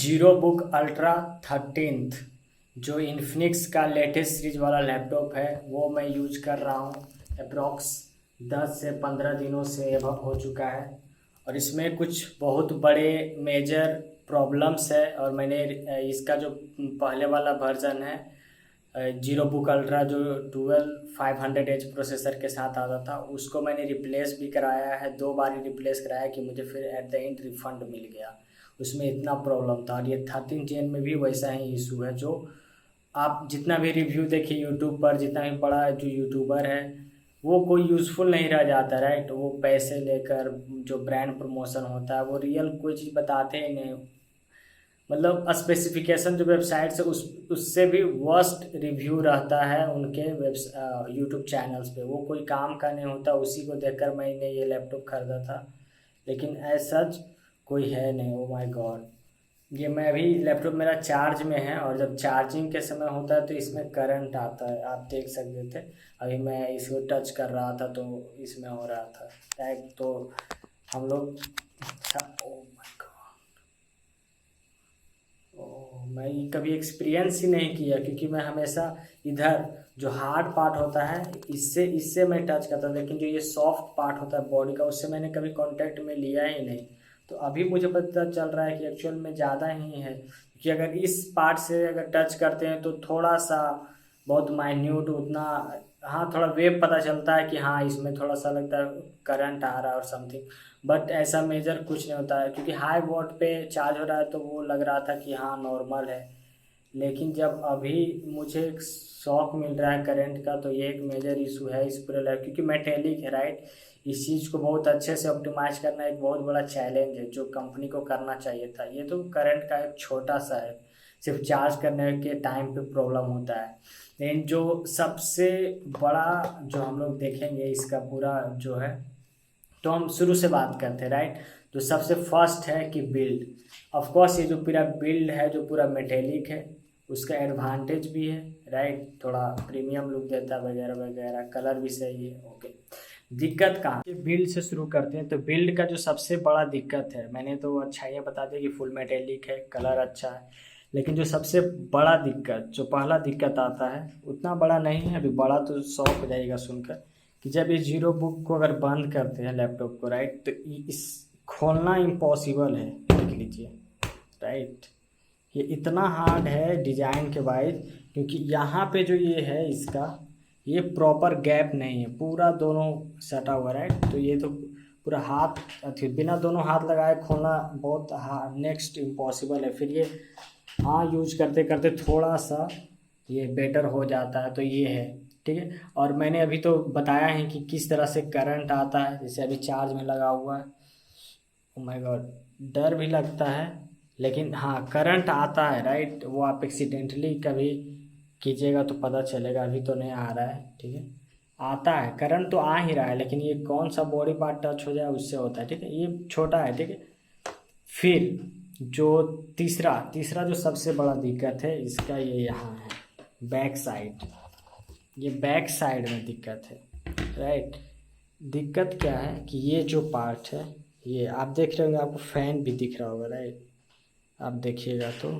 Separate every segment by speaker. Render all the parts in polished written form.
Speaker 1: Zero book ultra 13th जो Infinix का latest series वाला लैपटॉप है वो मैं यूज कर रहा हूँ। अप्रॉक्स 10 से 15 दिनों से अब हो चुका है और इसमें कुछ बहुत बड़े मेजर प्रॉब्लम्स है। और मैंने इसका जो पहले वाला वर्जन है जीरो बुक अल्ट्रा जो 12500H प्रोसेसर के साथ आता था उसको मैंने रिप्लेस भी कराया है, 2 बार ही रिप्लेस कराया कि मुझे फिर एट द एंड रिफंड मिल गया। उसमें इतना प्रॉब्लम था और ये 13 में भी वैसा ही इशू है। जो आप जितना भी रिव्यू देखिए यूट्यूब पर, जितना भी बड़ा जो यूट्यूबर है वो कोई यूज़फुल नहीं रह जाता, राइट। वो पैसे लेकर जो ब्रांड प्रमोशन होता है वो रियल कोई चीज़ बताते ही नहीं। मतलब स्पेसिफिकेशन जो वेबसाइट से उससे भी वर्स्ट रिव्यू रहता है उनके यूट्यूब चैनल्स पे। वो कोई काम का नहीं होता, उसी को देखकर मैंने ये लैपटॉप खरीदा था, लेकिन एज सच कोई है नहीं। ओ माय गॉड, ये मैं अभी लैपटॉप मेरा चार्ज में है और जब चार्जिंग के समय होता है तो इसमें करंट आता है, आप देख सकते थे। अभी मैं इसको टच कर रहा था तो इसमें हो रहा था एक तो हम लोग ओ माय गॉड, मैं ये कभी एक्सपीरियंस ही नहीं किया क्योंकि मैं हमेशा इधर जो हार्ड पार्ट होता है इससे इससे मैं टच करता हूँ, लेकिन जो ये सॉफ्ट पार्ट होता है बॉडी का उससे मैंने कभी कांटेक्ट में लिया ही नहीं। तो अभी मुझे पता चल रहा है कि एक्चुअल में ज़्यादा ही है, क्योंकि अगर इस पार्ट से अगर टच करते हैं तो थोड़ा सा बहुत माइन्यूट उतना, हाँ थोड़ा वेव पता चलता है कि हाँ इसमें थोड़ा सा लगता है करंट आ रहा है और समथिंग। बट ऐसा मेजर कुछ नहीं होता है क्योंकि हाई वोल्ट पे चार्ज हो रहा है तो वो लग रहा था कि हाँ नॉर्मल है। लेकिन जब अभी मुझे एक शॉक मिल रहा है करंट का तो ये एक मेजर इशू है इस पूरे लाइफ, क्योंकि मेटेलिक है, राइट। इस चीज़ को बहुत अच्छे से ऑप्टिमाइज करना एक बहुत बड़ा चैलेंज है जो कंपनी को करना चाहिए था। ये तो करंट का एक छोटा सा है, सिर्फ चार्ज करने के टाइम पे प्रॉब्लम होता है। लेकिन जो सबसे बड़ा जो हम लोग देखेंगे इसका पूरा जो है, तो हम शुरू से बात करते हैं, राइट। तो सबसे फर्स्ट है कि बिल्ड। ऑफ कोर्स ये जो पूरा बिल्ड है जो पूरा मेटेलिक है उसका एडवांटेज भी है, राइट। थोड़ा प्रीमियम लुक देता है वगैरह वगैरह, कलर भी सही है, ओके। दिक्कत कहाँ, बिल्ड से शुरू करते हैं। तो बिल्ड का जो सबसे बड़ा दिक्कत है, मैंने तो अच्छाइयाँ बता दी कि फुल मेटेलिक है, कलर अच्छा है, लेकिन जो सबसे बड़ा दिक्कत, जो पहला दिक्कत आता है उतना बड़ा नहीं है, अभी बड़ा तो शौक हो जाएगा सुनकर, कि जब ये जीरो बुक को अगर बंद करते हैं लैपटॉप को, राइट, तो इस खोलना इम्पॉसिबल है, देख लीजिए, राइट। ये इतना हार्ड है डिजाइन के वाइज, क्योंकि यहाँ पे जो ये है इसका ये प्रॉपर गैप नहीं है, पूरा दोनों सटा हुआ, राइट। तो ये तो पूरा हाथ अथी बिना दोनों हाथ लगाए खोलना बहुत नेक्स्ट इम्पॉसिबल है। फिर ये हाँ यूज करते करते थोड़ा सा ये बेटर हो जाता है, तो ये है, ठीक है। और मैंने अभी तो बताया है कि किस तरह से करंट आता है, जैसे अभी चार्ज में लगा हुआ है। ओ माय गॉड, डर भी लगता है, लेकिन हाँ करंट आता है, राइट। वो आप एक्सीडेंटली कभी कीजिएगा तो पता चलेगा, अभी तो नहीं आ रहा है, ठीक है। आता है करंट तो आ ही रहा है, लेकिन ये कौन सा बॉडी पार्ट टच हो जाए उससे होता है, ठीक है। ये छोटा है, ठीक है। फिर जो तीसरा तीसरा जो सबसे बड़ा दिक्कत है इसका, ये यहाँ है बैक साइड। ये बैक साइड में दिक्कत है, राइट। दिक्कत क्या है कि ये जो पार्ट है, ये आप देख रहे होंगे, आपको फैन भी दिख रहा होगा, राइट। आप देखिएगा तो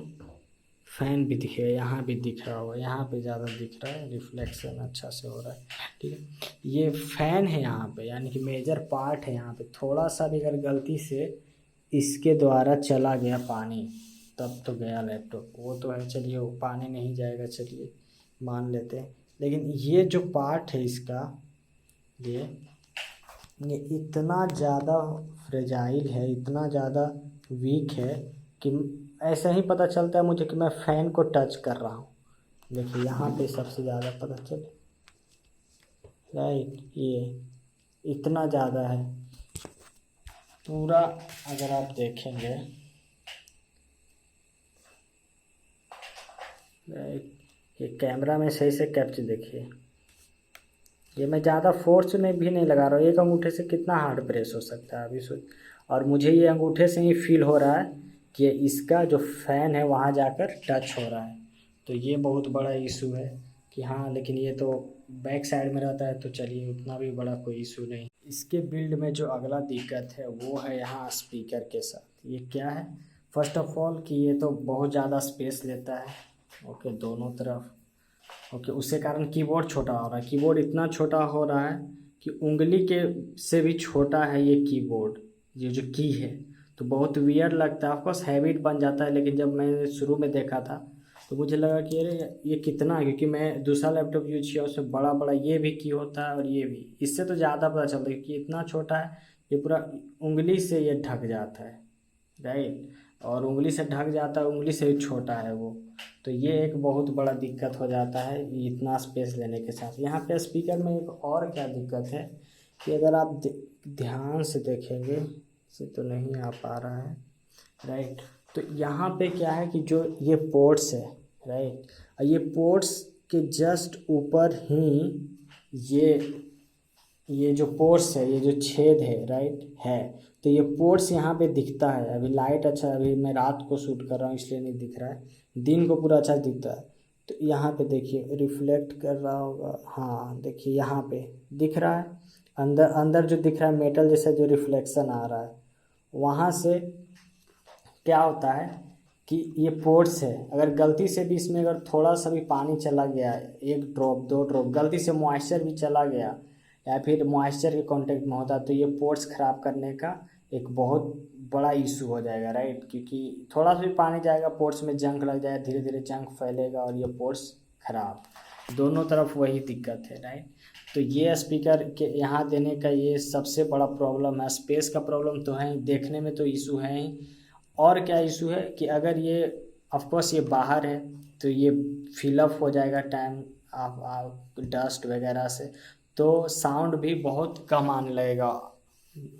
Speaker 1: फैन भी दिखेगा, यहाँ भी दिख रहा होगा, यहाँ पे ज़्यादा दिख रहा है, रिफ्लेक्शन अच्छा से हो रहा है, ठीक है। ये फैन है यहाँ पे, यानी कि मेजर पार्ट है यहाँ पे। थोड़ा सा भी अगर गलती से इसके द्वारा चला गया पानी तब तो गया लैपटॉप। वो तो है, चलिए वो पानी नहीं जाएगा, चलिए मान लेते हैं। लेकिन ये जो पार्ट है इसका, ये ये इतना ज़्यादा फ्रेजाइल है, इतना ज़्यादा वीक है कि ऐसा ही पता चलता है मुझे कि मैं फ़ैन को टच कर रहा हूँ। देखिए यहाँ पे सबसे ज़्यादा पता चले, राइट। ये इतना ज़्यादा है पूरा, अगर आप देखेंगे, राइट। ये कैमरा में सही से कैप्चर देखिए, ये मैं ज़्यादा फोर्स में भी नहीं लगा रहा हूँ, एक अंगूठे से कितना हार्ड प्रेस हो सकता है अभी सोच। और मुझे ये अंगूठे से ही फील हो रहा है कि इसका जो फ़ैन है वहाँ जाकर टच हो रहा है। तो ये बहुत बड़ा इशू है कि हाँ, लेकिन ये तो बैक साइड में रहता है तो चलिए उतना भी बड़ा कोई इशू नहीं। इसके बिल्ड में जो अगला दिक्कत है वो है यहाँ स्पीकर के साथ। ये क्या है, फर्स्ट ऑफ ऑल कि ये तो बहुत ज़्यादा स्पेस लेता है, ओके, दोनों तरफ, ओके। उसके कारण कीबोर्ड छोटा हो रहा है, कीबोर्ड इतना छोटा हो रहा है कि उंगली के से भी छोटा है ये कीबोर्ड, ये जो की है। तो बहुत वियर्ड लगता है, ऑफकोर्स हैबिट बन जाता है, लेकिन जब मैंने शुरू में देखा था तो मुझे लगा कि अरे ये कितना है, क्योंकि मैं दूसरा लैपटॉप यूज किया उसमें बड़ा बड़ा ये भी की होता है और ये भी, इससे तो ज़्यादा पता चलता है कि इतना छोटा है, ये पूरा उंगली से ये ढक जाता है, राइट। और उंगली से ढक जाता है, उंगली से भी छोटा है वो। तो ये एक बहुत बड़ा दिक्कत हो जाता है इतना स्पेस लेने के साथ। यहाँ पे स्पीकर में एक और क्या दिक्कत है कि अगर आप ध्यान से देखेंगे, से तो नहीं आ पा रहा है, राइट। तो यहाँ पे क्या है कि जो ये पोर्ट्स है, राइट, ये पोर्ट्स के जस्ट ऊपर ही ये जो पोर्ट्स है, ये जो छेद है, राइट है, तो ये पोर्ट्स यहाँ पे दिखता है। अभी लाइट अच्छा, अभी मैं रात को शूट कर रहा हूँ इसलिए नहीं दिख रहा है, दिन को पूरा अच्छा दिखता है। तो यहाँ पे देखिए रिफ्लेक्ट कर रहा होगा, हाँ देखिए यहाँ पे दिख रहा है, अंदर अंदर जो दिख रहा है मेटल जैसा जो रिफ्लेक्शन आ रहा है, वहाँ से क्या होता है कि ये पोर्ट्स है, अगर गलती से भी इसमें अगर थोड़ा सा भी पानी चला गया, 1 ड्रॉप 2 ड्रॉप गलती से मॉइस्चर भी चला गया या फिर मॉइस्चर के कांटेक्ट में होता, तो ये पोर्ट्स ख़राब करने का एक बहुत बड़ा इशू हो जाएगा, राइट। क्योंकि थोड़ा सा भी पानी जाएगा पोर्ट्स में, जंग लग जाएगा, धीरे धीरे जंग फैलेगा और ये पोर्ट्स खराब, दोनों तरफ वही दिक्कत है, राइट। तो ये स्पीकर के यहाँ देने का ये सबसे बड़ा प्रॉब्लम है। स्पेस का प्रॉब्लम तो है, देखने में तो इशू है ही, और क्या इशू है कि अगर ये ऑफकोर्स ये बाहर है तो ये फिलअप हो जाएगा टाइम डस्ट वगैरह से, तो साउंड भी बहुत कम आने लगेगा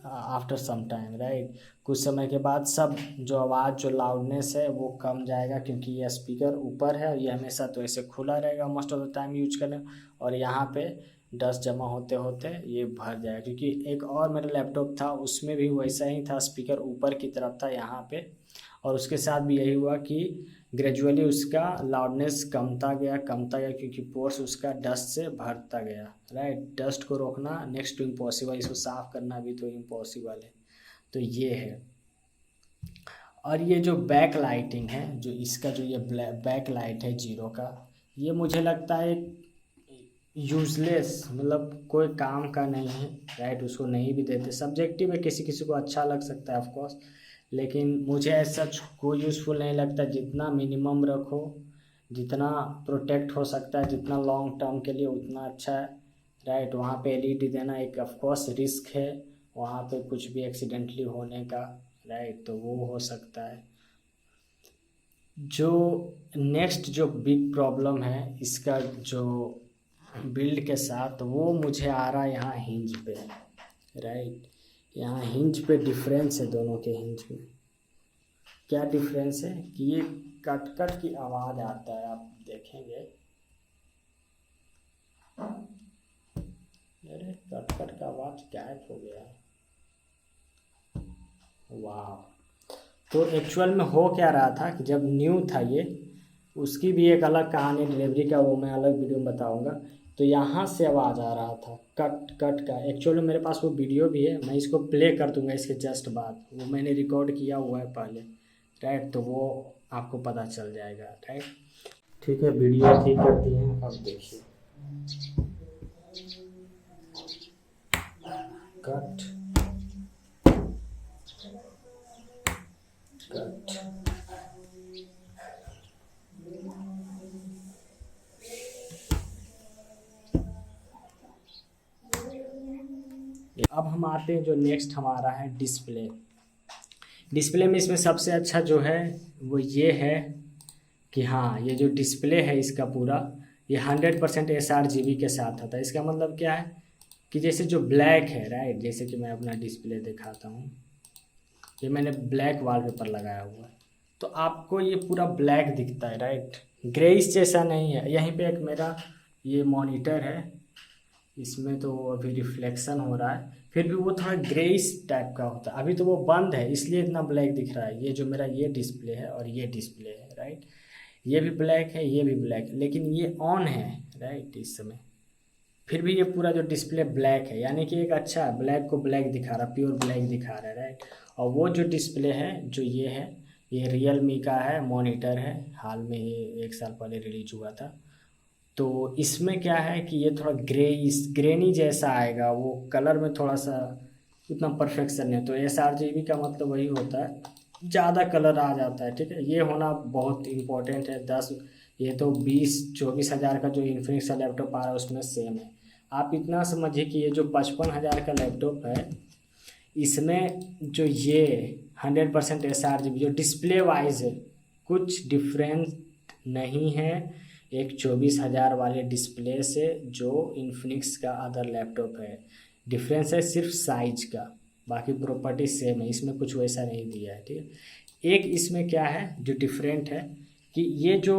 Speaker 1: आफ्टर सम टाइम, राइट। कुछ समय के बाद सब जो आवाज़ जो लाउडनेस है वो कम जाएगा, क्योंकि ये स्पीकर ऊपर है और ये हमेशा तो ऐसे खुला रहेगा most of the time use करें, और यहाँ पे डस्ट जमा होते होते ये भर जाएगा। क्योंकि एक और मेरा लैपटॉप था उसमें भी वैसा ही था, स्पीकर ऊपर की तरफ था यहाँ पे, और उसके साथ भी यही हुआ कि ग्रेजुअली उसका लाउडनेस कमता गया, क्योंकि पोर्स उसका डस्ट से भरता गया, राइट। डस्ट को रोकना नेक्स्ट टू इम्पॉसिबल, इसको साफ़ करना भी तो इम्पॉसिबल है। तो ये है। और ये जो बैक लाइटिंग है, जो इसका जो ये बैक लाइट है जीरो का, ये मुझे लगता है यूजलेस, मतलब कोई काम का नहीं है, राइट। उसको नहीं भी देते, सब्जेक्टिव है, किसी किसी को अच्छा लग सकता है ऑफकोर्स, लेकिन मुझे ऐसा कोई यूज़फुल नहीं लगता। जितना मिनिमम रखो, जितना प्रोटेक्ट हो सकता है, जितना लॉन्ग टर्म के लिए उतना अच्छा है, राइट। वहाँ पे एलईडी देना एक ऑफकोर्स रिस्क है, वहाँ पे कुछ भी एक्सीडेंटली होने का, राइट, तो वो हो सकता है। जो नेक्स्ट जो बिग प्रॉब्लम है इसका जो बिल्ड के साथ, वो मुझे आ रहा है यहाँ हिंज पे, राइट। यहाँ हिंज पे डिफरेंस है, दोनों के हिंज में क्या डिफरेंस है कि ये कट कट की आवाज़ आता है, आप देखेंगे, अरे कट कट का आवाज़ गायब हो गया, वाह। तो एक्चुअल में हो क्या रहा था कि जब न्यू था ये, उसकी भी एक अलग कहानी डिलीवरी का, वो मैं अलग वीडियो में बताऊंगा। तो यहाँ से आवाज़ आ रहा था कट कट का, एक्चुअली मेरे पास वो वीडियो भी है, मैं इसको प्ले कर दूंगा इसके जस्ट बाद, वो मैंने रिकॉर्ड किया हुआ है पहले, राइट। तो वो आपको पता चल जाएगा, राइट। ठीक है, वीडियो ठीक करती हैं, अब देखिए कट कट। अब हम आते हैं जो नेक्स्ट हमारा है डिस्प्ले। डिस्प्ले में इसमें सबसे अच्छा जो है वो ये है कि हाँ, ये जो डिस्प्ले है इसका पूरा, ये 100% sRGB के साथ आता है। इसका मतलब क्या है कि जैसे जो ब्लैक है, राइट, जैसे कि मैं अपना डिस्प्ले दिखाता हूँ, ये मैंने ब्लैक वॉलपेपर लगाया हुआ है, तो आपको ये पूरा ब्लैक दिखता है, राइट, ग्रेइश जैसा नहीं है। यहीं पे एक मेरा ये मॉनिटर है, इसमें तो अभी रिफ्लेक्शन हो रहा है, फिर भी वो थोड़ा ग्रेइश टाइप का होता है। अभी तो वो बंद है इसलिए इतना ब्लैक दिख रहा है। ये जो मेरा ये डिस्प्ले है और ये डिस्प्ले है, राइट, ये भी ब्लैक है, ये भी ब्लैक है, लेकिन ये ऑन है, राइट, इस समय, फिर भी ये पूरा जो डिस्प्ले ब्लैक है, यानी कि एक अच्छा ब्लैक को ब्लैक दिखा रहा है, प्योर ब्लैक दिखा रहा है, राइट। और वो जो डिस्प्ले है जो ये है, ये रियलमी का है, मॉनिटर है, हाल में ही 1 साल पहले रिलीज हुआ था। तो इसमें क्या है कि ये थोड़ा ग्रेनी जैसा आएगा, वो कलर में थोड़ा सा उतना परफेक्शन है। तो sRGB का मतलब वही होता है, ज़्यादा कलर आ जाता है, ठीक है। ये होना बहुत इम्पोर्टेंट है। 10 ये तो 20-24 हज़ार का जो इन्फिनिक्स का लैपटॉप आ रहा है उसमें सेम है। आप इतना समझिए कि ये जो 55 हज़ार का लैपटॉप है, इसमें जो ये 100% sRGB जो डिस्प्ले वाइज है, कुछ डिफरेंस नहीं है एक 24 हज़ार वाले डिस्प्ले से जो इन्फिनिक्स का अदर लैपटॉप है। डिफरेंस है सिर्फ साइज का, बाकी प्रॉपर्टी सेम है, इसमें कुछ वैसा नहीं दिया है, ठीक है। एक इसमें क्या है जो डिफरेंट है कि ये जो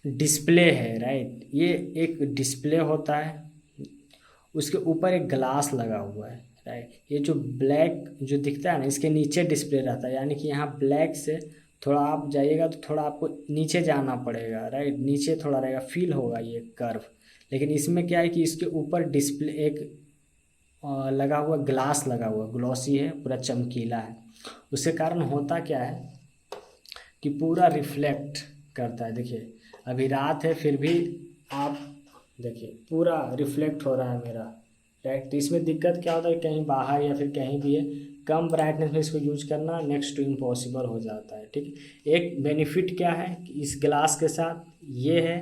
Speaker 1: डिस्प्ले है, राइट, ये एक डिस्प्ले होता है, उसके ऊपर एक ग्लास लगा हुआ है, राइट। ये जो ब्लैक जो दिखता है ना, इसके नीचे डिस्प्ले रहता है, यानी कि यहाँ ब्लैक से थोड़ा आप जाइएगा तो थोड़ा आपको नीचे जाना पड़ेगा, राइट, नीचे थोड़ा रहेगा, फील होगा ये कर्व। लेकिन इसमें क्या है कि इसके ऊपर डिस्प्ले एक लगा हुआ, ग्लास लगा हुआ, ग्लॉसी है, पूरा चमकीला है। उसके कारण होता क्या है कि पूरा रिफ्लेक्ट करता है। देखिए अभी रात है फिर भी आप देखिए पूरा रिफ्लेक्ट हो रहा है मेरा, राइट। तो इसमें दिक्कत क्या होता है, कहीं बाहर या फिर कहीं भी है, कम ब्राइटनेस में इसको यूज करना नेक्स्ट टू इम्पॉसिबल हो जाता है, ठीक है। एक बेनिफिट क्या है कि इस ग्लास के साथ ये है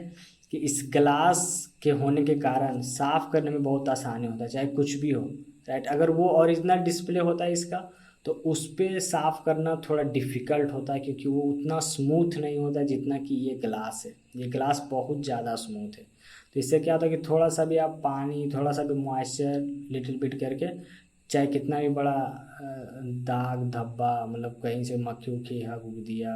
Speaker 1: कि इस ग्लास के होने के कारण साफ़ करने में बहुत आसानी होता है, चाहे कुछ भी हो, राइट। अगर वो ओरिजिनल डिस्प्ले होता है इसका तो उस पर साफ़ करना थोड़ा डिफ़िकल्ट होता है, क्योंकि वो उतना स्मूथ नहीं होता जितना कि ये ग्लास है। ये ग्लास बहुत ज़्यादा स्मूथ है। तो इससे क्या होता है कि थोड़ा सा भी आप पानी, थोड़ा सा भी मॉइस्चर लिटिल बिट करके, चाहे कितना भी बड़ा दाग धब्बा, मतलब कहीं से मक्खी उक्खी हग उग दिया,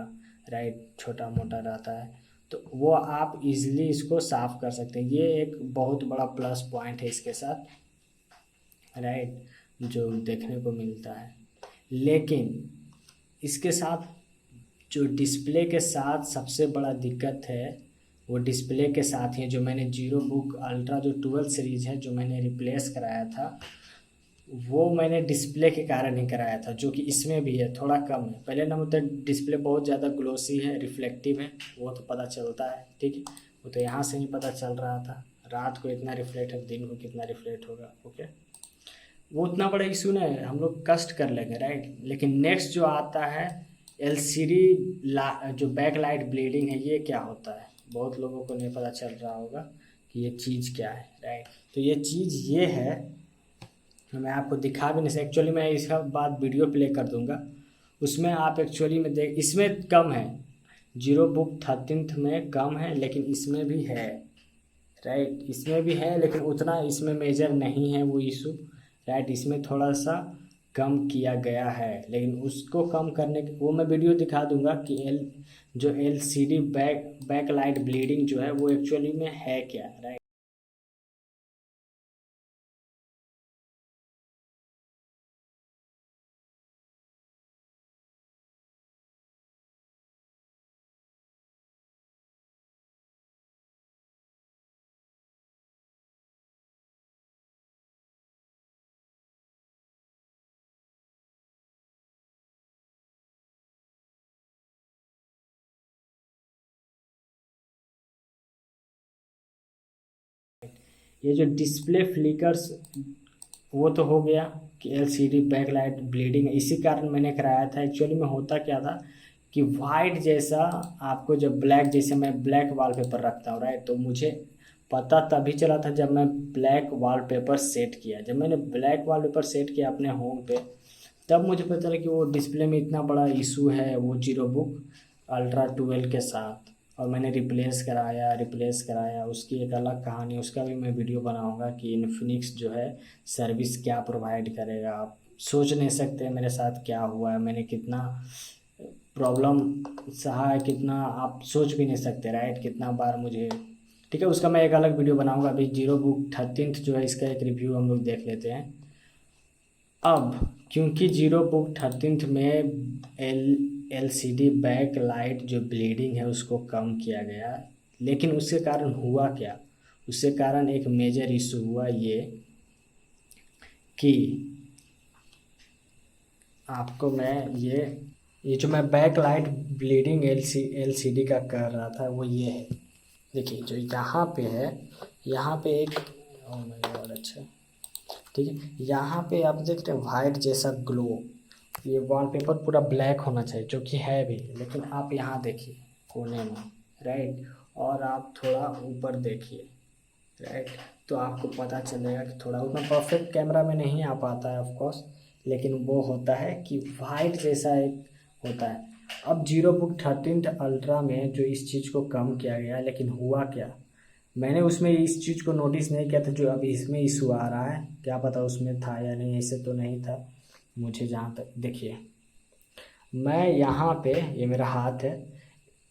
Speaker 1: राइट, छोटा मोटा रहता है, तो वो आप इजीली इसको साफ़ कर सकते हैं। ये एक बहुत बड़ा प्लस पॉइंट है इसके साथ, राइट, जो देखने को मिलता है। लेकिन इसके साथ जो डिस्प्ले के साथ सबसे बड़ा दिक्कत है वो डिस्प्ले के साथ ही, जो मैंने जीरो बुक अल्ट्रा जो 12 सीरीज़ है जो मैंने रिप्लेस कराया था, वो मैंने डिस्प्ले के कारण ही कराया था, जो कि इसमें भी है, थोड़ा कम है। पहले नंबर तो डिस्प्ले बहुत ज़्यादा ग्लोसी है, रिफ्लेक्टिव है, वो तो पता चलता है, ठीक है। वो तो यहाँ से ही पता चल रहा था, रात को इतना रिफ्लेक्ट है, दिन को कितना रिफ्लेक्ट होगा, ओके। वो उतना बड़ा इशू नहीं है, हम लोग कष्ट कर लेंगे, राइट। लेकिन नेक्स्ट जो आता है LCD जो बैक लाइट ब्लीडिंग है, ये क्या होता है, बहुत लोगों को नहीं पता चल रहा होगा कि ये चीज़ क्या है, राइट। तो ये चीज़ ये है, मैं आपको दिखा भी नहीं सकता एक्चुअली, मैं इसका बाद वीडियो प्ले कर दूंगा, उसमें आप एक्चुअली में देख, इसमें कम है, जीरो बुक 13 में कम है, लेकिन इसमें भी है, राइट, इसमें भी है, लेकिन उतना इसमें मेजर नहीं है वो इशू, राइट। इसमें थोड़ा सा कम किया गया है, लेकिन उसको कम करने के वो मैं वीडियो दिखा दूंगा कि जो LCD बैक लाइट ब्लीडिंग जो है वो एक्चुअली में है क्या, राइट। ये जो डिस्प्ले फ्लिकर्स वो तो हो गया कि LCD बैक लाइट ब्लीडिंग, इसी कारण मैंने कराया था। एक्चुअली में होता क्या था कि वाइट जैसा आपको, जब ब्लैक, जैसे मैं ब्लैक वॉलपेपर रखता हूँ, राइट, तो मुझे पता तभी चला था जब मैं ब्लैक वॉलपेपर सेट किया। जब मैंने ब्लैक वॉलपेपर सेट किया अपने होम पे, तब मुझे पता चला कि वो डिस्प्ले में इतना बड़ा इशू है वो जीरो बुक अल्ट्रा 12 के साथ। और मैंने रिप्लेस कराया, उसकी एक अलग कहानी, उसका भी मैं वीडियो बनाऊंगा कि इन्फिनिक्स जो है सर्विस क्या प्रोवाइड करेगा। आप सोच नहीं सकते मेरे साथ क्या हुआ है, मैंने कितना प्रॉब्लम सहा है, कितना आप सोच भी नहीं सकते, राइट, कितना बार मुझे, ठीक है, उसका मैं एक अलग वीडियो बनाऊंगा। अभी जीरो बुक 13 जो है इसका एक रिव्यू हम लोग देख लेते हैं। अब क्योंकि जीरो बुक 13 में LCD बैक लाइट जो ब्लीडिंग है उसको कम किया गया, लेकिन उसके कारण हुआ क्या, उसके कारण एक मेजर इशू हुआ ये कि आपको मैं ये ये जो मैं बैक लाइट ब्लीडिंग एलसीडी का कर रहा था वो ये है। देखिए जो यहाँ पे है, यहाँ पे एक, ओ माय गॉड, अच्छा ठीक है, यहाँ पे आप देख रहे हैं वाइट जैसा ग्लो। ये वॉलपेपर पूरा ब्लैक होना चाहिए, जो कि है भी, लेकिन आप यहाँ देखिए कोने में, राइट, और आप थोड़ा ऊपर देखिए, राइट, तो आपको पता चलेगा कि थोड़ा उतना परफेक्ट कैमरा में नहीं आ पाता है ऑफ कोर्स, लेकिन वो होता है कि वाइट जैसा एक होता है। अब जीरो बुक 13 अल्ट्रा में जो इस चीज़ को कम किया गया, लेकिन हुआ क्या, मैंने उसमें इस चीज़ को नोटिस नहीं किया था जो अभी इसमें इशू आ रहा है, क्या पता उसमें था या नहीं, ऐसे तो नहीं था मुझे जहाँ तक। देखिए मैं यहाँ पे, ये मेरा हाथ है,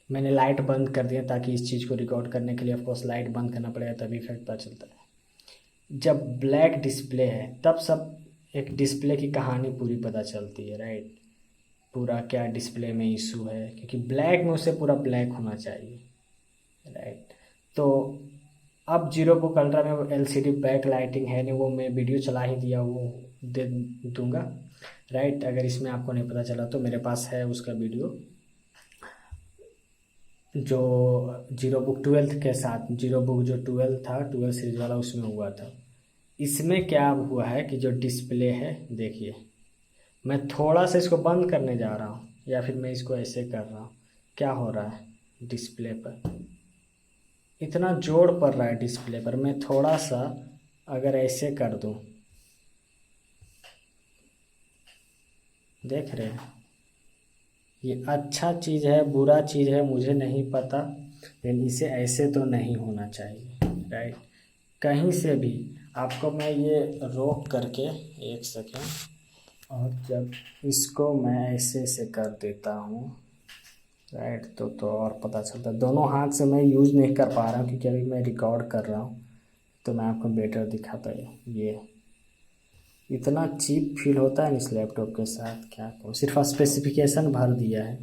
Speaker 1: मैंने लाइट बंद कर दिया ताकि इस चीज़ को रिकॉर्ड करने के लिए ऑफकोर्स लाइट बंद करना पड़ेगा, तभी इफेक्ट पता चलता है। जब ब्लैक डिस्प्ले है तब सब एक डिस्प्ले की कहानी पूरी पता चलती है, राइट, पूरा क्या डिस्प्ले में इशू है, क्योंकि ब्लैक में उसे पूरा ब्लैक होना चाहिए, राइट। तो अब जीरो बुक अल्ट्रा में वो एलसीडी बैक लाइटिंग है नहीं, वो मैं वीडियो चला ही दिया, वो दे दूंगा, राइट। अगर इसमें आपको नहीं पता चला तो मेरे पास है उसका वीडियो, जो जीरो बुक 12 के साथ, जीरो बुक जो 12 था, 12 सीरीज वाला, उसमें हुआ था। इसमें क्या हुआ है कि जो डिस्प्ले है, देखिए मैं थोड़ा सा इसको बंद करने जा रहा हूँ या फिर मैं इसको ऐसे कर रहा हूँ, क्या हो रहा है डिस्प्ले पर, इतना जोर पड़ रहा है डिस्प्ले पर। मैं थोड़ा सा अगर ऐसे कर दूँ, देख रहे हैं, ये अच्छा चीज़ है बुरा चीज़ है मुझे नहीं पता, लेकिन इसे ऐसे तो नहीं होना चाहिए, राइट। कहीं से भी आपको मैं ये रोक करके, एक सेकेंड, और जब इसको मैं ऐसे ऐसे कर देता हूँ, राइट, तो और पता चलता है। दोनों हाथ से मैं यूज़ नहीं कर पा रहा हूँ क्योंकि अभी मैं रिकॉर्ड कर रहा हूँ, तो मैं आपको बेटर दिखाता है। ये इतना चीप फील होता है इस लैपटॉप के साथ, क्या कहूँ, सिर्फ स्पेसिफिकेशन भर दिया है,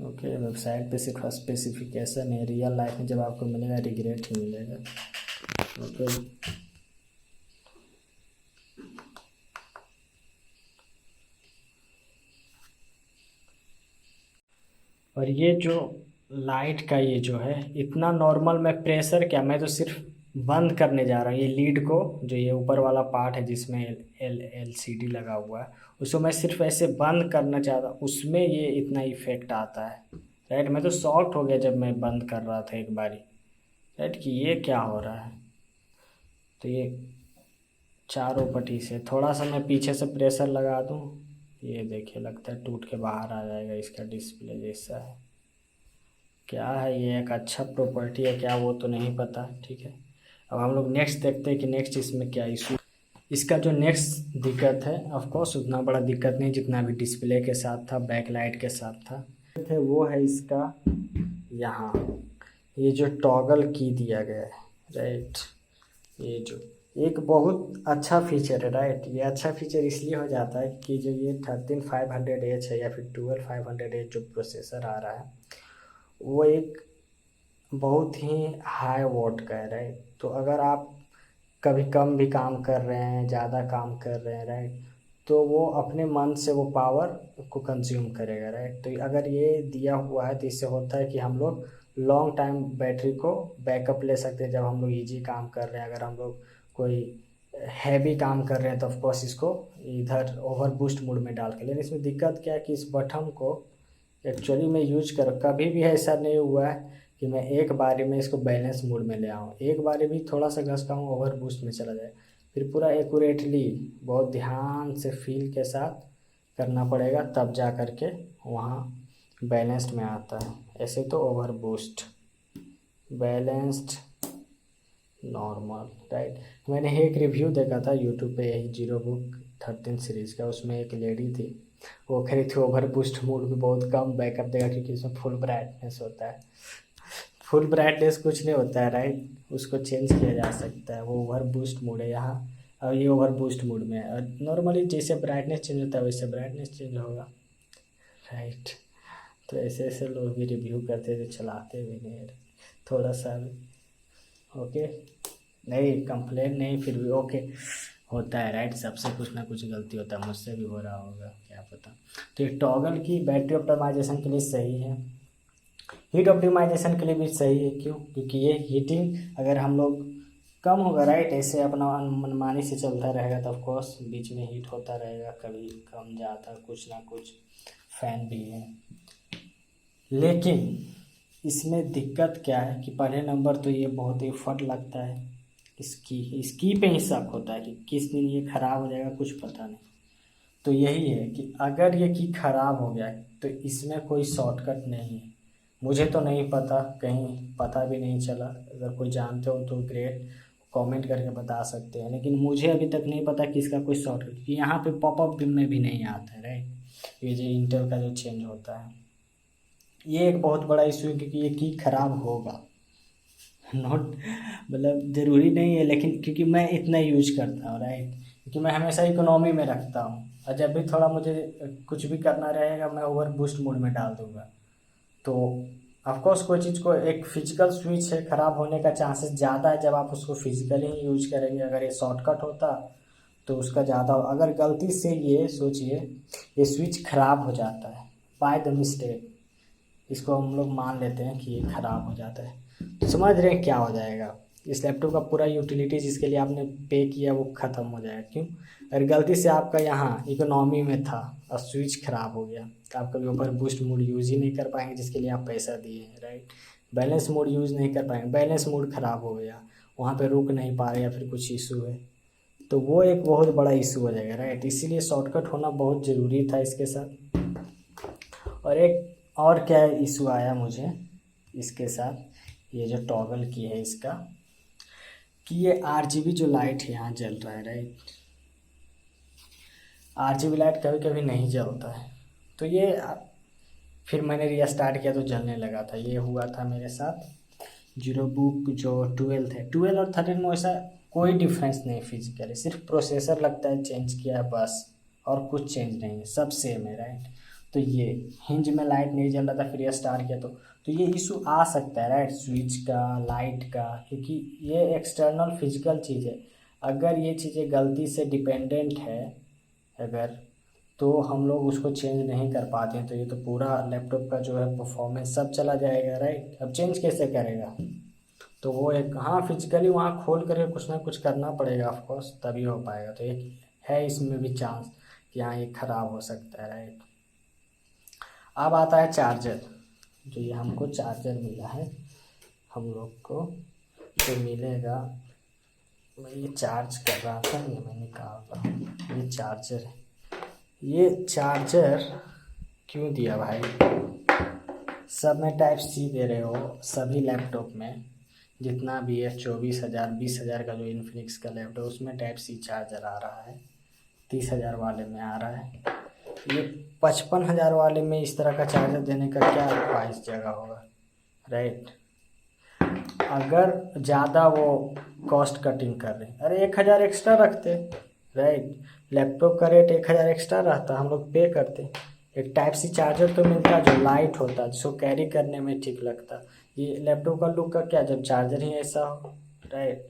Speaker 1: ओके, वेबसाइट पे सिर्फ स्पेसिफिकेशन है, रियल लाइफ में जब आपको मिलेगा रिग्रेट ही मिलेगा, ओके। और ये जो लाइट का ये जो है इतना नॉर्मल, मैं प्रेशर क्या, मैं तो सिर्फ बंद करने जा रहा हूँ ये लीड को, जो ये ऊपर वाला पार्ट है जिसमें एल सी डी लगा हुआ है, उसको मैं सिर्फ ऐसे बंद करना चाहता हूँ, उसमें ये इतना इफेक्ट आता है, राइट। मैं तो शॉक्ड हो गया जब मैं बंद कर रहा था एक बारी, राइट, कि ये क्या हो रहा है। तो ये चारों पट्टी से थोड़ा सा मैं पीछे से प्रेशर लगा दूँ, ये देखिए लगता है टूट के बाहर आ जाएगा, इसका डिस्प्ले जैसा है। क्या है ये, एक अच्छा प्रॉपर्टी है क्या, वो तो नहीं पता, ठीक है। अब हम लोग नेक्स्ट देखते हैं कि नेक्स्ट इसमें क्या इशू। इसका जो नेक्स्ट दिक्कत है, ऑफ कोर्स उतना बड़ा दिक्कत नहीं जितना भी डिस्प्ले के साथ था, बैक लाइट के साथ था, है वो है इसका यहाँ ये जो टॉगल की दिया गया है, राइट। ये जो एक बहुत अच्छा फीचर है, राइट, ये अच्छा फीचर इसलिए हो जाता है कि जो ये 13500H है या फिर 12500H जो प्रोसेसर आ रहा है, वो एक बहुत ही हाई वोट का है, राइट। तो अगर आप कभी कम भी काम कर रहे हैं, ज़्यादा काम कर रहे हैं, राइट, तो वो अपने मन से वो पावर को कंज्यूम करेगा, राइट। तो अगर ये दिया हुआ है तो इससे होता है कि हम लोग लॉन्ग टाइम बैटरी को बैकअप ले सकते हैं जब हम लोग इजी काम कर रहे हैं। अगर हम लोग कोई हैवी काम कर रहे हैं तो ऑफकोर्स इसको इधर ओवर बूस्ट मोड में डाल के, लेकिन इसमें दिक्कत क्या है कि इस बटन को एक्चुअली मैं यूज कर, कभी भी ऐसा नहीं हुआ है कि मैं एक बारी में इसको बैलेंस मोड में ले आऊँ, एक बारी भी थोड़ा सा घसता हूँ ओवर बूस्ट में चला जाए, फिर पूरा एक्यूरेटली बहुत ध्यान से फील के साथ करना पड़ेगा, तब जा कर के वहाँ बैलेंस्ड में आता है। ऐसे तो over boost, balanced, normal, right. मैंने एक रिव्यू देखा था यूट्यूब पे यही जीरो बुक 13 सीरीज़ का, उसमें एक लेडी थी, वो कह रही थी ओवर बूस्ट मोड में बहुत कम बैकअप देगा क्योंकि इसमें फुल ब्राइटनेस होता है। फुल ब्राइटनेस कुछ नहीं होता है, राइट, उसको चेंज किया जा सकता है, वो ओवर बूस्ट मोड है यहाँ, और ये ओवर बूस्ट मोड में है। और नॉर्मली जैसे ब्राइटनेस चेंज होता है वैसे ब्राइटनेस चेंज होगा, राइट। तो ऐसे ऐसे लोग भी रिव्यू करते थे, चलाते भी नहीं, थोड़ा सा भी ओके, नहीं कंप्लेन नहीं, फिर भी ओके होता है, राइट, सबसे कुछ ना कुछ गलती होता है, मुझसे भी हो रहा होगा, क्या क्या पता। तो ये टॉगल की बैटरी ऑप्टिमाइजेशन के लिए सही है, हीट ऑप्टिमाइजेशन के लिए भी सही है। क्यों? क्योंकि ये हीटिंग अगर हम लोग कम होगा, राइट, ऐसे अपना मनमानी से चलता रहेगा तो ऑफकोर्स बीच में हीट होता रहेगा, कभी कम ज़्यादा कुछ ना कुछ। फ़ैन भी है, लेकिन इसमें दिक्कत क्या है कि पहले नंबर तो ये बहुत ही फट लगता है, इसकी पे ही शक होता है कि किस दिन ये ख़राब हो जाएगा, कुछ पता नहीं। तो यही है कि अगर ये की ख़राब हो गया तो इसमें कोई शॉर्टकट नहीं है। मुझे तो नहीं पता, कहीं पता भी नहीं चला। अगर कोई जानते हो तो ग्रेट, कमेंट करके बता सकते हैं, लेकिन मुझे अभी तक नहीं पता कि इसका कोई शॉर्टकट। यहाँ पे पॉपअप में भी नहीं आता है, राइट। ये जो इंटर का जो चेंज होता है, ये एक बहुत बड़ा इशू है, क्योंकि ये की ख़राब होगा। नॉट मतलब ज़रूरी नहीं है, लेकिन क्योंकि मैं इतना यूज करता हूँ, राइट, क्योंकि मैं हमेशा इकोनॉमी में रखता हूँ, और जब भी थोड़ा मुझे कुछ भी करना रहेगा मैं ओवर बूस्ट मोड में डाल दूँगा। तो ऑफकोर्स कोई चीज़ को, एक फिजिकल स्विच है, ख़राब होने का चांसेस ज़्यादा है जब आप उसको फिजिकली ही यूज करेंगे। अगर ये शॉर्टकट होता तो उसका ज़्यादा, अगर गलती से ये सोचिए ये स्विच ख़राब हो जाता है बाय द मिस्टेक, इसको हम लोग मान लेते हैं कि ये ख़राब हो जाता है, तो समझ रहे हैं क्या हो जाएगा। इस लैपटॉप का पूरा यूटिलिटी जिसके लिए आपने पे किया वो ख़त्म हो जाएगा। क्यों? अगर गलती से आपका यहाँ इकोनॉमी में था और स्विच ख़राब हो गया तो आप कभी ऊपर बूस्ट मोड यूज़ ही नहीं कर पाएंगे जिसके लिए आप पैसा दिए हैं, राइट। बैलेंस मोड यूज़ नहीं कर पाएंगे, बैलेंस मोड ख़राब हो गया, वहाँ पे रुक नहीं पा रहे या फिर कुछ इशू है, तो वो एक बहुत बड़ा इशू हो जाएगा, राइट। इसीलिए शॉर्टकट होना बहुत ज़रूरी था इसके साथ। और एक और क्या इशू आया मुझे इसके साथ, ये जो टॉगल की है इसका, कि ये RGB जो लाइट यहाँ जल रहा है, राइट, RGB लाइट कभी कभी नहीं जलता है। तो ये फिर मैंने रीस्टार्ट किया तो जलने लगा था। ये हुआ था मेरे साथ जीरो बुक जो 12 है, 12 और 13 में वैसा कोई डिफरेंस नहीं फिजिकली, सिर्फ प्रोसेसर लगता है चेंज किया है बस, और कुछ चेंज नहीं है, सब सेम है, राइट। तो ये हिंज में लाइट नहीं जल रहा था, फिर स्टार्ट किया तो ये इशू आ सकता है, राइट, स्विच का, लाइट का, क्योंकि ये एक्सटर्नल फिजिकल चीज़ है। अगर ये चीज़ें गलती से डिपेंडेंट है अगर, तो हम लोग उसको चेंज नहीं कर पाते हैं, तो ये तो पूरा लैपटॉप का जो है परफॉर्मेंस सब चला जाएगा, राइट। अब चेंज कैसे करेगा? तो वो एक, हाँ, फिजिकली वहाँ खोल करके कुछ ना कुछ करना पड़ेगा ऑफकोर्स, तभी हो पाएगा। तो एक है इसमें भी चांस कि हाँ ये ख़राब हो सकता है, राइट। अब आता है चार्जर, जो ये हमको चार्जर मिला है हम लोग को, जो मिलेगा। मैं ये चार्ज कर रहा था, ये मैं निकाल रहा हूँ, ये चार्जर है। ये चार्जर क्यों दिया भाई? सब में टाइप सी दे रहे हो, सभी लैपटॉप में जितना भी है 24,000 20,000 का जो इन्फिनिक्स का लैपटॉप, उसमें टाइप सी चार्जर आ रहा है। 30,000 वाले में आ रहा है। ये 55,000 वाले में इस तरह का चार्जर देने का क्या ख्वाहिश जगह होगा, राइट। अगर ज़्यादा वो कॉस्ट कटिंग कर रहे हैं, अरे 1,000 एक्स्ट्रा रखते, राइट। लैपटॉप का रेट 1,000 एक्स्ट्रा रहता, हम लोग पे करते। एक टाइप सी चार्जर तो मिलता जो लाइट होता, जिसको कैरी करने में ठीक लगता। ये लैपटॉप का लुक का क्या, जब चार्जर ही ऐसा हो, राइट,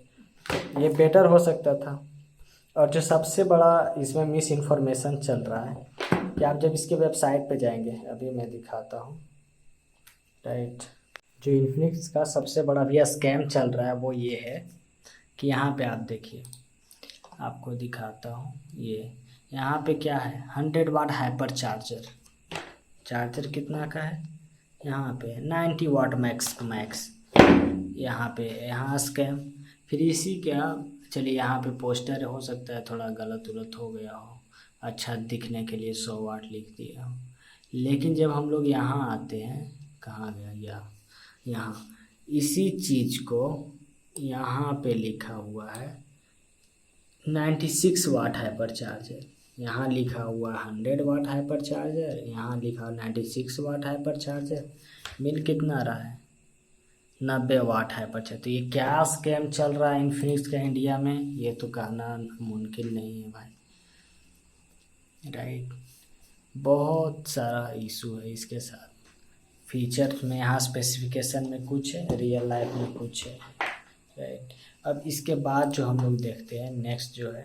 Speaker 1: ये बेटर हो सकता था। और जो सबसे बड़ा इसमें मिस इन्फॉर्मेशन चल रहा है कि आप जब इसके वेबसाइट पे जाएंगे, अभी मैं दिखाता हूँ, राइट। जो इन्फिनिक्स का सबसे बड़ा भी स्कैम चल रहा है वो ये है कि यहाँ पे आप देखिए, आपको दिखाता हूँ, ये यहाँ पे क्या है, 100 वाट हाइपर चार्जर। चार्जर कितना का है? यहाँ पे 90 वाट मैक्स। यहाँ स्कैम। फिर इसी क्या, चलिए यहाँ पे पोस्टर हो सकता है थोड़ा गलत उलत हो गया हो, अच्छा दिखने के लिए 100 वाट लिख दिया हो। लेकिन जब हम लोग यहाँ आते हैं, कहाँ गया, यहाँ इसी चीज़ को यहाँ पे लिखा हुआ है 96 वाट हाइपर चार्जर, यहाँ लिखा हुआ 100 वाट हाइपर चार्जर, यहाँ लिखा 96 वाट हाइपर चार्जर। मिल कितना रहा है? 90 वाट हाइपर चार्जर। तो ये क्या स्कैम चल रहा है इन्फिनिक्स का इंडिया में, ये तो कहना मुमकिन नहीं है भाई, राइट। बहुत सारा इशू है इसके साथ। फीचर्स में यहाँ स्पेसिफिकेशन में कुछ है, रियल लाइफ में कुछ है, राइट। अब इसके बाद जो हम लोग देखते हैं नेक्स्ट जो है,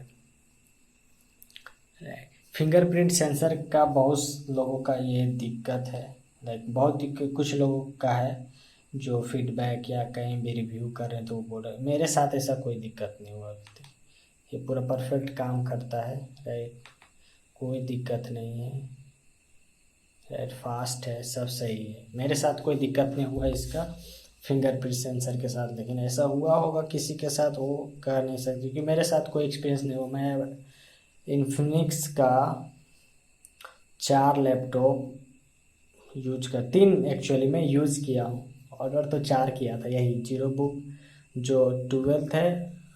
Speaker 1: राइट, फिंगरप्रिंट सेंसर का बहुत लोगों का ये दिक्कत है, लाइक बहुत दिक्कत कुछ लोगों का है जो फीडबैक या कहीं भी रिव्यू कर रहे हैं तो वो बोल रहे हैं। मेरे साथ ऐसा कोई दिक्कत नहीं हुआ अभी तक, ये पूरा परफेक्ट काम करता है, राइट, कोई दिक्कत नहीं है, राइट, फास्ट है, सब सही है। मेरे साथ कोई दिक्कत नहीं हुआ इसका फिंगरप्रिंट सेंसर के साथ, लेकिन ऐसा हुआ होगा किसी के साथ वो कह नहीं सकते क्योंकि मेरे साथ कोई एक्सपीरियंस नहीं हुआ। मैं इन्फिनिक्स का 4 लैपटॉप यूज कर 3 एक्चुअली मैं यूज़ किया हूँ, ऑर्डर तो 4 किया था, यही जीरो बुक जो 12th है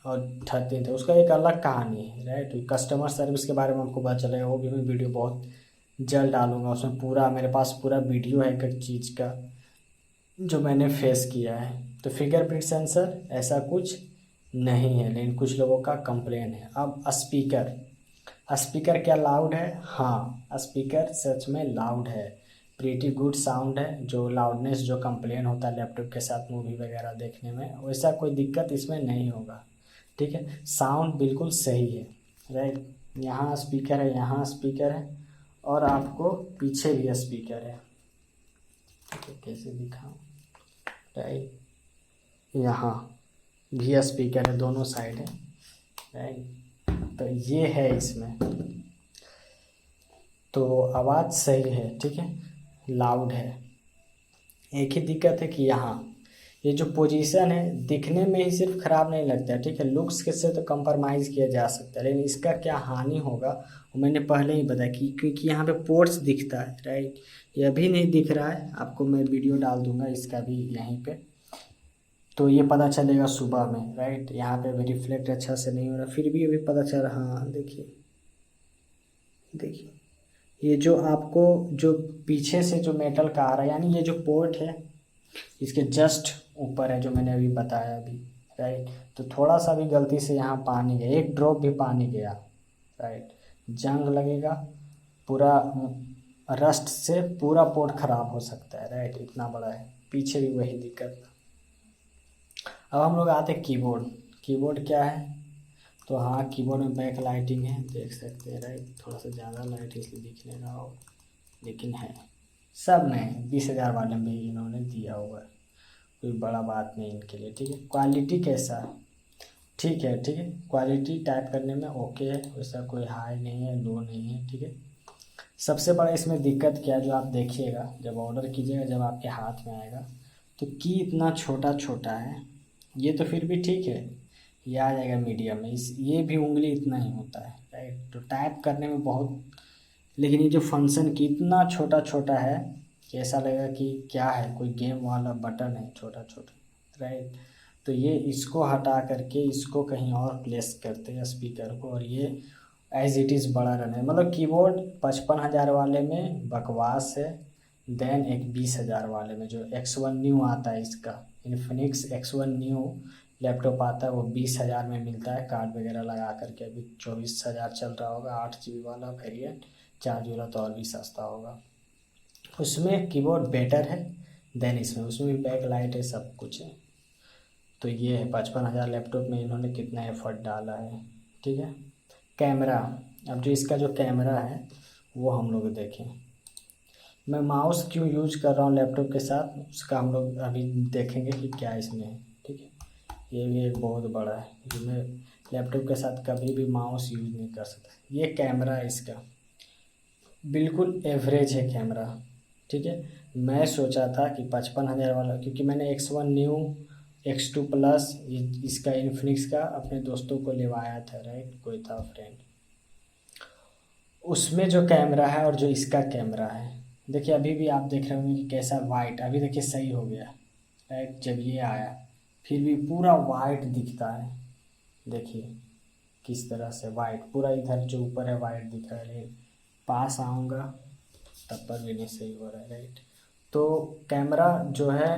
Speaker 1: और 13th है, उसका एक अलग कहानी है, राइट। कस्टमर सर्विस के बारे में आपको पता चलेगा, वो भी मैं वीडियो बहुत जल्द डालूंगा, उसमें पूरा मेरे पास पूरा वीडियो है एक चीज़ का जो मैंने फेस किया है। तो फिंगरप्रिंट सेंसर ऐसा कुछ नहीं है, लेकिन कुछ लोगों का कंप्लेन है। अब स्पीकर, स्पीकर क्या लाउड है? हाँ, स्पीकर सच में लाउड है, प्रीटी गुड साउंड है। जो लाउडनेस जो कंप्लेन होता है लैपटॉप के साथ मूवी वगैरह देखने में, वैसा कोई दिक्कत इसमें नहीं होगा, ठीक है। साउंड बिल्कुल सही है, राइट। यहाँ स्पीकर है, यहाँ स्पीकर है, और आपको पीछे भी स्पीकर है, तो कैसे दिखाऊं, राइट, यहाँ भी स्पीकर है, दोनों साइड है, राइट। तो ये है इसमें, तो आवाज़ सही है, ठीक है, लाउड है। एक ही दिक्कत है कि यहाँ ये जो पोजीशन है दिखने में ही सिर्फ ख़राब नहीं लगता है, ठीक है, लुक्स के से तो कंप्रोमाइज़ किया जा सकता है, लेकिन इसका क्या हानि होगा वो मैंने पहले ही बताया कि क्योंकि यहाँ पे पोर्ट्स दिखता है, राइट। ये अभी नहीं दिख रहा है आपको, मैं वीडियो डाल दूंगा इसका भी यहीं पे, तो ये पता चलेगा सुबह में, राइट। यहाँ पे भी रिफ्लेक्ट अच्छा से नहीं हो रहा, फिर भी अभी पता चल रहा, हाँ देखिए, देखिए ये जो आपको जो पीछे से जो मेटल का आ रहा है, यानी ये जो पोर्ट है इसके जस्ट ऊपर है जो मैंने अभी बताया अभी, राइट। तो थोड़ा सा भी गलती से यहाँ पानी गया, एक ड्रॉप भी पानी गया, राइट, जंग लगेगा, पूरा रस्ट से पूरा पोर्ट खराब हो सकता है, राइट, इतना बड़ा है। पीछे भी वही दिक्कत। अब हम लोग आते हैं कीबोर्ड। कीबोर्ड क्या है? तो हाँ, कीबोर्ड में बैक लाइटिंग है, देख सकते हैं, राइट। थोड़ा सा ज़्यादा लाइट इसलिए दिखने रहा हो, लेकिन है, सब में 20,000 वाले में भी इन्होंने दिया हुआ है, कोई बड़ा बात नहीं इनके लिए, ठीक है। क्वालिटी कैसा? ठीक है, ठीक है, क्वालिटी टाइप करने में ओके है, वैसा कोई हाई नहीं है, लो नहीं है, ठीक है। सबसे बड़ा इसमें दिक्कत क्या है जो आप देखिएगा जब ऑर्डर कीजिएगा, जब आपके हाथ में आएगा तो की इतना छोटा छोटा है। ये तो फिर भी ठीक है, ये आ जाएगा मीडियम में, इस ये भी उंगली इतना ही होता है, राइट। तो टाइप करने में बहुत, लेकिन ये जो फंक्शन की इतना छोटा छोटा है कि ऐसा लगेगा कि क्या है, कोई गेम वाला बटन है छोटा छोटा, राइट। तो ये इसको हटा करके इसको कहीं और प्लेस करते हैं स्पीकर को, और ये एज इट इज़ बड़ा रन है। मतलब कीबोर्ड 55,000 वाले में बकवास है, देन एक 20,000 वाले में जो X1 न्यू आता है, इसका इन्फिनिक्स X1 न्यू लैपटॉप आता है, वो 20,000 में मिलता है कार्ड वगैरह लगा करके। अभी 24,000 चल रहा होगा, 8 GB वाला वेरिएंट, 4 GB वाला तो और भी सस्ता होगा। उसमें कीबोर्ड बेटर है देन इसमें, उसमें भी बैक लाइट है, सब कुछ है। तो ये है 55,000 लैपटॉप में इन्होंने कितना एफर्ट डाला है, ठीक है। कैमरा, अब जो इसका जो कैमरा है वो हम लोग देखें। मैं माउस क्यों यूज कर रहा हूँ लैपटॉप के साथ उसका हम लोग अभी देखेंगे कि क्या इसमें है, ठीक है। ये भी एक बहुत बड़ा है जो मैं लैपटॉप के साथ कभी भी माउस यूज नहीं कर सकता। ये कैमरा है इसका, बिल्कुल एवरेज है कैमरा, ठीक है। मैं सोचा था कि 55,000 वाला, क्योंकि मैंने X1 न्यू X2 प्लस इसका इन्फिनिक्स का अपने दोस्तों को लेवाया था, राइट, कोई था फ्रेंड, उसमें जो कैमरा है और जो इसका कैमरा है, देखिए अभी भी आप देख रहे होंगे कि कैसा वाइट, अभी देखिए सही हो गया, राइट। जब ये आया फिर भी पूरा वाइट दिखता है, देखिए किस तरह से वाइट, पूरा इधर जो ऊपर है वाइट दिख रहा है, पास आऊँगा तब पर भी नहीं सही हो रहा है, राइट। तो कैमरा जो है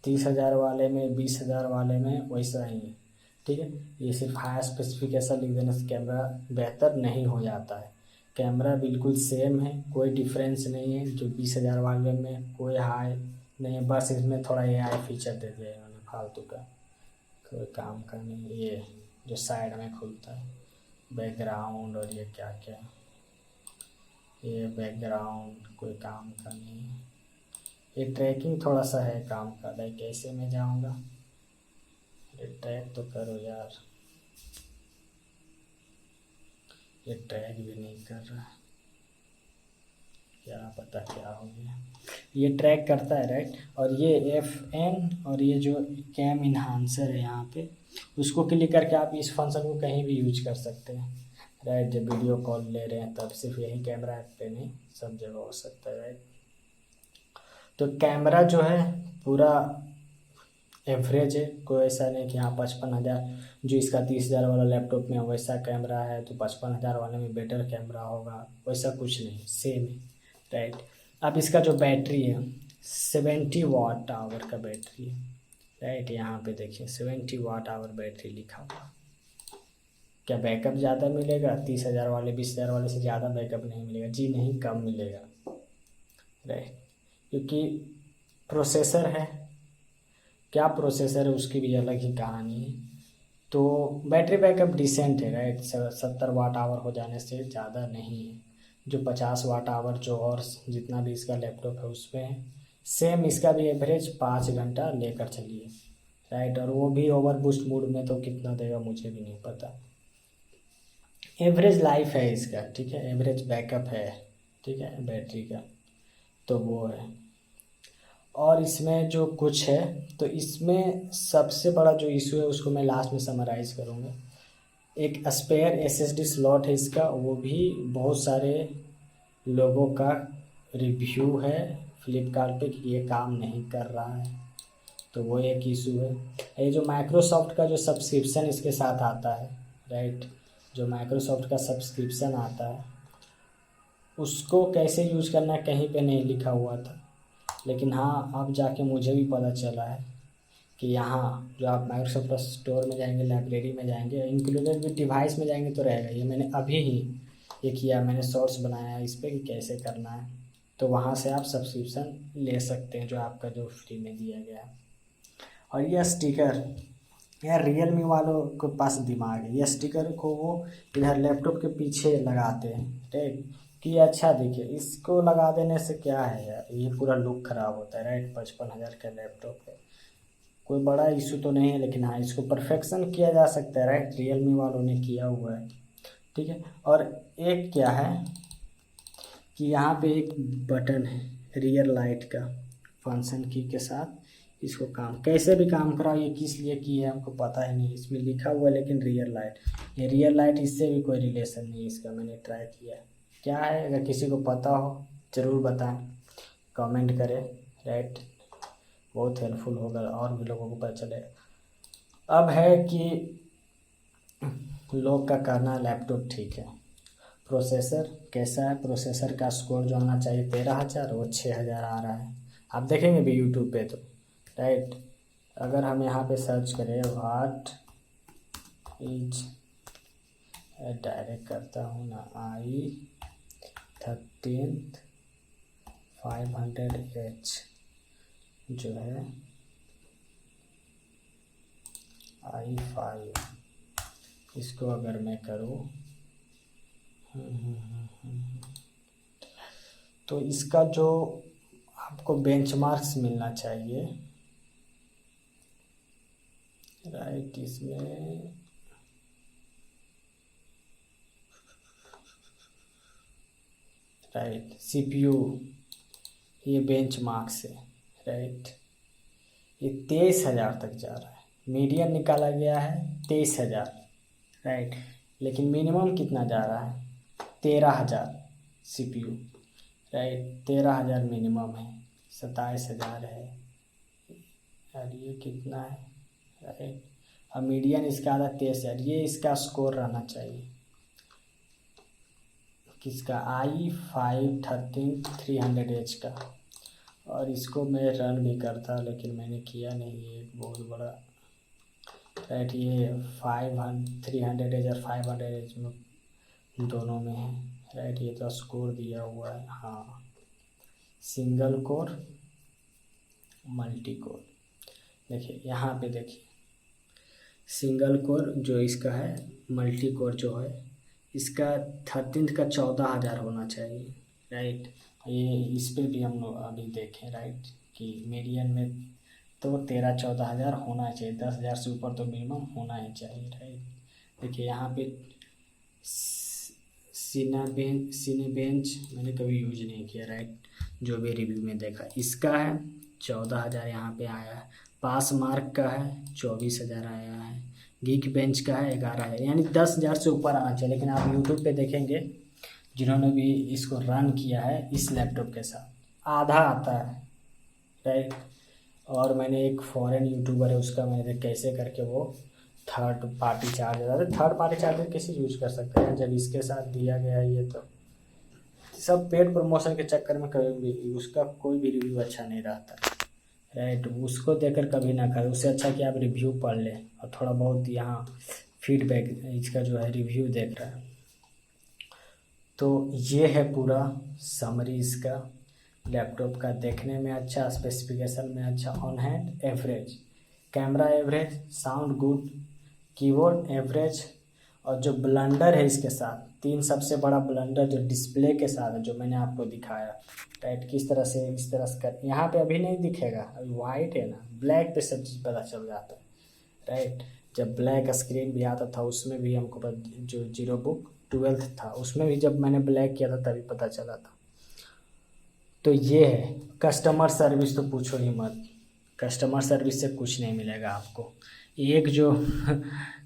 Speaker 1: 30,000 वाले में 20,000 वाले में वैसा ही है, ठीक है। ये सिर्फ हाई स्पेसिफिकेशन लिख देने से कैमरा बेहतर नहीं हो जाता है, कैमरा बिल्कुल सेम है, कोई डिफरेंस नहीं है। जो 20,000 वाले में कोई हाई नहीं है, बस इसमें थोड़ा AI फीचर दे दिया इन्होंने फालतू का, कोई काम का नहीं। ये जो साइड में खुलता है बैकग्राउंड और ये क्या क्या, ये बैकग्राउंड कोई काम का नहीं है। ये ट्रैकिंग थोड़ा सा है काम का, लाइक कैसे मैं जाऊँगा, ये ट्रैक तो करो यार, ये ट्रैक भी नहीं कर रहा, क्या पता क्या हो गया। ये ट्रैक करता है राइट, और ये FN और ये जो कैम इन्हांसर है यहाँ पे, उसको क्लिक करके आप इस फंक्शन को कहीं भी यूज कर सकते हैं राइट। जब वीडियो कॉल ले रहे हैं तब सिर्फ यही कैमरा पे नहीं, सब जगह हो सकता है राइट। तो कैमरा जो है पूरा एवरेज है, कोई ऐसा नहीं कि हाँ 55,000 जो इसका 30,000 वाला लैपटॉप में वैसा कैमरा है तो 55,000 वाले में बेटर कैमरा होगा, वैसा कुछ नहीं, सेम है राइट। अब इसका जो बैटरी है 70 वाट आवर का बैटरी है राइट, यहाँ पे देखिए 70 वाट आवर बैटरी लिखा हुआ। क्या बैकअप ज़्यादा मिलेगा? 30,000 वाले 20,000 वाले से ज़्यादा बैकअप नहीं मिलेगा जी, नहीं, कम मिलेगा राइट, क्योंकि प्रोसेसर है। क्या प्रोसेसर है उसकी भी अलग ही कहानी है। तो बैटरी बैकअप डिसेंट है राइट, 70 वाट आवर हो जाने से ज़्यादा नहीं है। जो 50 वाट आवर जो और जितना भी इसका लैपटॉप है उसमें है, सेम इसका भी एवरेज 5 घंटा लेकर चलिए राइट, और वो भी ओवर बूस्ट मोड में तो कितना देगा मुझे भी नहीं पता। एवरेज लाइफ है इसका, ठीक है, एवरेज बैकअप है, ठीक है, बैटरी का तो वो है। और इसमें जो कुछ है तो इसमें सबसे बड़ा जो इशू है उसको मैं लास्ट में समराइज़ करूँगा। एक स्पेयर SSD स्लॉट है इसका, वो भी बहुत सारे लोगों का रिव्यू है फ्लिपकार्ट पे कि ये काम नहीं कर रहा है, तो वो एक इशू है। ये जो माइक्रोसॉफ्ट का जो सब्सक्रिप्शन इसके साथ आता है राइट, जो माइक्रोसॉफ्ट का सब्सक्रिप्शन आता है उसको कैसे यूज करना है कहीं पे नहीं लिखा हुआ था, लेकिन हाँ अब जाके मुझे भी पता चला है कि यहाँ जो आप माइक्रोसॉफ्ट स्टोर में जाएंगे, लाइब्रेरी में जाएंगे, इंक्लूडेड विद डिवाइस में जाएंगे तो रहेगा। ये मैंने अभी ही ये किया, मैंने शॉर्ट्स बनाया इस पर कि कैसे करना है, तो वहाँ से आप सब्सक्रिप्शन ले सकते हैं जो आपका जो फ्री में दिया गया है। और ये स्टिकर यार रियलमी वालों के पास दिमाग है, ये स्टिकर को वो इधर लैपटॉप के पीछे लगाते हैं ठीक, कि अच्छा दिखे। इसको लगा देने से क्या है यार, ये पूरा लुक ख़राब होता है राइट। 55,000 का लैपटॉप है, कोई बड़ा इशू तो नहीं है, लेकिन हाँ इसको परफेक्शन किया जा सकता है राइट, रियलमी वालों ने किया हुआ है, ठीक है। और एक क्या है कि यहाँ पे एक बटन है रियर लाइट का, फंक्शन की के साथ इसको काम कैसे भी काम कराओ, ये किस लिए की है हमको पता ही नहीं, इसमें लिखा हुआ है लेकिन रियर लाइट, ये रियर लाइट इससे भी कोई रिलेशन नहीं इसका, मैंने ट्राई किया है क्या है। अगर किसी को पता हो ज़रूर बताएं, कमेंट करें राइट, बहुत हेल्पफुल होगा और भी लोगों को पता चलेगा। अब है कि लोग का कहना लैपटॉप ठीक है, प्रोसेसर कैसा है, प्रोसेसर का स्कोर जो आना चाहिए 13,000 वो 6,000 आ रहा है, आप देखेंगे भी यूट्यूब पे तो राइट। अगर हम यहाँ पे सर्च करें व्हाट इज, डायरेक्ट करता हूँ ना, i13 500H जो है i5, इसको अगर मैं करूँ तो इसका जो आपको बेंचमार्क्स मिलना चाहिए राइट, इसमें राइट CPU ये बेंचमार्क्स है राइट, ये 23,000 तक जा रहा है, मीडियन निकाला गया है 23,000 राइट, लेकिन मिनिमम कितना जा रहा है 13,000 CPU राइट, 13,000 मिनिमम है, 27,000 है और ये कितना है राइट, और मीडियन इसका आधा 23,000, ये इसका स्कोर रहना चाहिए किसका, i5 13300H का। और इसको मैं रन भी करता लेकिन मैंने किया नहीं, ये एक बहुत बड़ा राइट, ये 300H और 500H में दोनों में है राइट, ये तो स्कोर दिया हुआ है हाँ, सिंगल कोर मल्टी कोर, देखिए यहाँ पे देखिए सिंगल कोर जो इसका है, मल्टी कोर जो है इसका 13th का 14,000 होना चाहिए राइट। ये इस पे भी हम लोग अभी देखें, राइट, कि मीडियन में तो 13-14 हज़ार होना चाहिए, 10 हज़ार से ऊपर तो मिनिमम होना ही चाहिए, राइट। देखिए यहाँ पे सीने बेंच मैंने कभी यूज नहीं किया, राइट, जो भी रिव्यू में देखा इसका है 14 हज़ार यहाँ पे आया है। पास मार्क का है 24 हज़ार आया है। गीक बेंच का है 11 हज़ार, यानी 10 हज़ार से ऊपर आना चाहिए। लेकिन आप यूट्यूब पे देखेंगे जिन्होंने भी इसको रन किया है इस लैपटॉप के साथ आधा आता है, राइट। और मैंने एक फॉरेन यूट्यूबर है उसका मैंने कैसे करके वो third party charger, third party charger कैसे यूज कर सकते हैं जब इसके साथ दिया गया है। ये तो सब पेड प्रमोशन के चक्कर में कभी भी उसका कोई भी रिव्यू अच्छा नहीं रहता, राइट। उसको देकर कभी ना करें, उससे अच्छा कि आप रिव्यू पढ़ लें और थोड़ा बहुत यहाँ फीडबैक इसका जो है रिव्यू देख रहा है। तो ये है पूरा समरी इसका लैपटॉप का। देखने में अच्छा, स्पेसिफिकेशन में अच्छा, on hand average, camera average, sound good, keyboard average. और जो ब्लंडर है इसके साथ, 3 सबसे बड़ा ब्लंडर जो डिस्प्ले के साथ है जो मैंने आपको दिखाया, राइट, किस तरह से इस तरह से कर, यहाँ पे अभी नहीं दिखेगा, अभी वाइट है ना, ब्लैक पे सब चीज़ पता चल जाता है, राइट। जब ब्लैक स्क्रीन भी आता था उसमें भी हमको जो जीरो बुक 12th था उसमें भी जब मैंने ब्लैक किया था तभी पता चला था। तो ये है कस्टमर सर्विस, तो पूछो ही मत, कस्टमर सर्विस से कुछ नहीं मिलेगा आपको। एक जो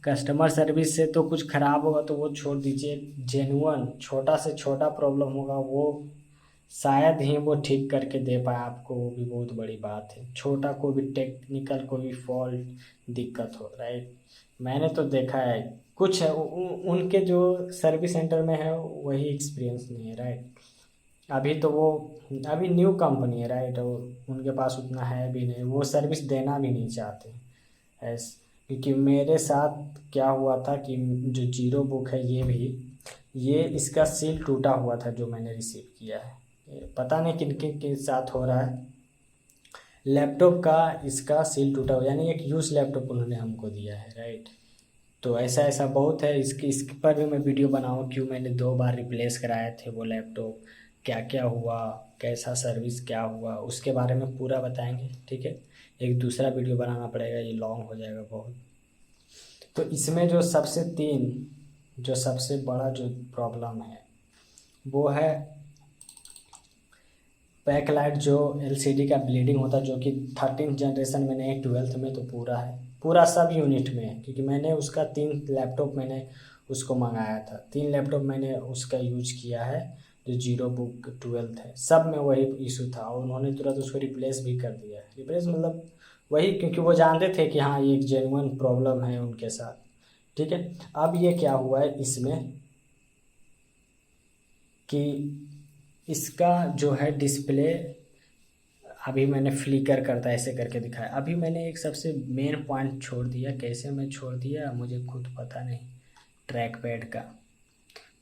Speaker 1: कस्टमर सर्विस से तो कुछ ख़राब होगा तो वो छोड़ दीजिए, जेन्युइन छोटा से छोटा प्रॉब्लम होगा वो शायद ही वो ठीक करके दे पाए आपको, वो भी बहुत बड़ी बात है। छोटा कोई भी टेक्निकल कोई भी फॉल्ट दिक्कत हो, राइट। मैंने तो देखा है कुछ है उनके जो सर्विस सेंटर में है वही एक्सपीरियंस नहीं है, राइट। अभी तो वो अभी न्यू कंपनी है, राइट, और उनके पास उतना है भी नहीं, वो सर्विस देना भी नहीं चाहते ऐस क्योंकि मेरे साथ क्या हुआ था कि जो जीरो बुक है ये इसका सील टूटा हुआ था जो मैंने रिसीव किया है। ये पता नहीं किन किन के साथ हो रहा है, लैपटॉप का इसका सील टूटा हुआ, यानी एक यूज लैपटॉप उन्होंने हमको दिया है, राइट। तो ऐसा ऐसा बहुत है, इस पर भी मैं वीडियो बनाऊँ क्यों मैंने 2 बार रिप्लेस कराए थे वो लैपटॉप, क्या क्या हुआ, कैसा सर्विस क्या हुआ, उसके बारे में पूरा बताएंगे, ठीक है। एक दूसरा वीडियो बनाना पड़ेगा, ये लॉन्ग हो जाएगा बहुत। तो इसमें जो सबसे बड़ा जो प्रॉब्लम है वो है बैकलाइट, जो एलसीडी का ब्लीडिंग होता है, जो कि 13th जनरेशन में नहीं 12th में तो पूरा है, पूरा सब यूनिट में है। क्योंकि मैंने उसका 3 लैपटॉप मैंने उसको मंगाया था, 3 लैपटॉप मैंने उसका यूज किया है जो जीरो बुक 12th है, सब में वही इशू था और उन्होंने तुरंत उसको रिप्लेस भी कर दिया है। रिप्लेस मतलब वही, क्योंकि वो जानते थे कि हाँ ये एक जेन्युइन प्रॉब्लम है उनके साथ, ठीक है। अब ये क्या हुआ है इसमें कि इसका जो है डिस्प्ले अभी मैंने फ्लिकर करता ऐसे करके दिखाया। अभी मैंने एक सबसे मेन पॉइंट छोड़ दिया, कैसे मैं छोड़ दिया मुझे खुद पता नहीं, ट्रैक पैड का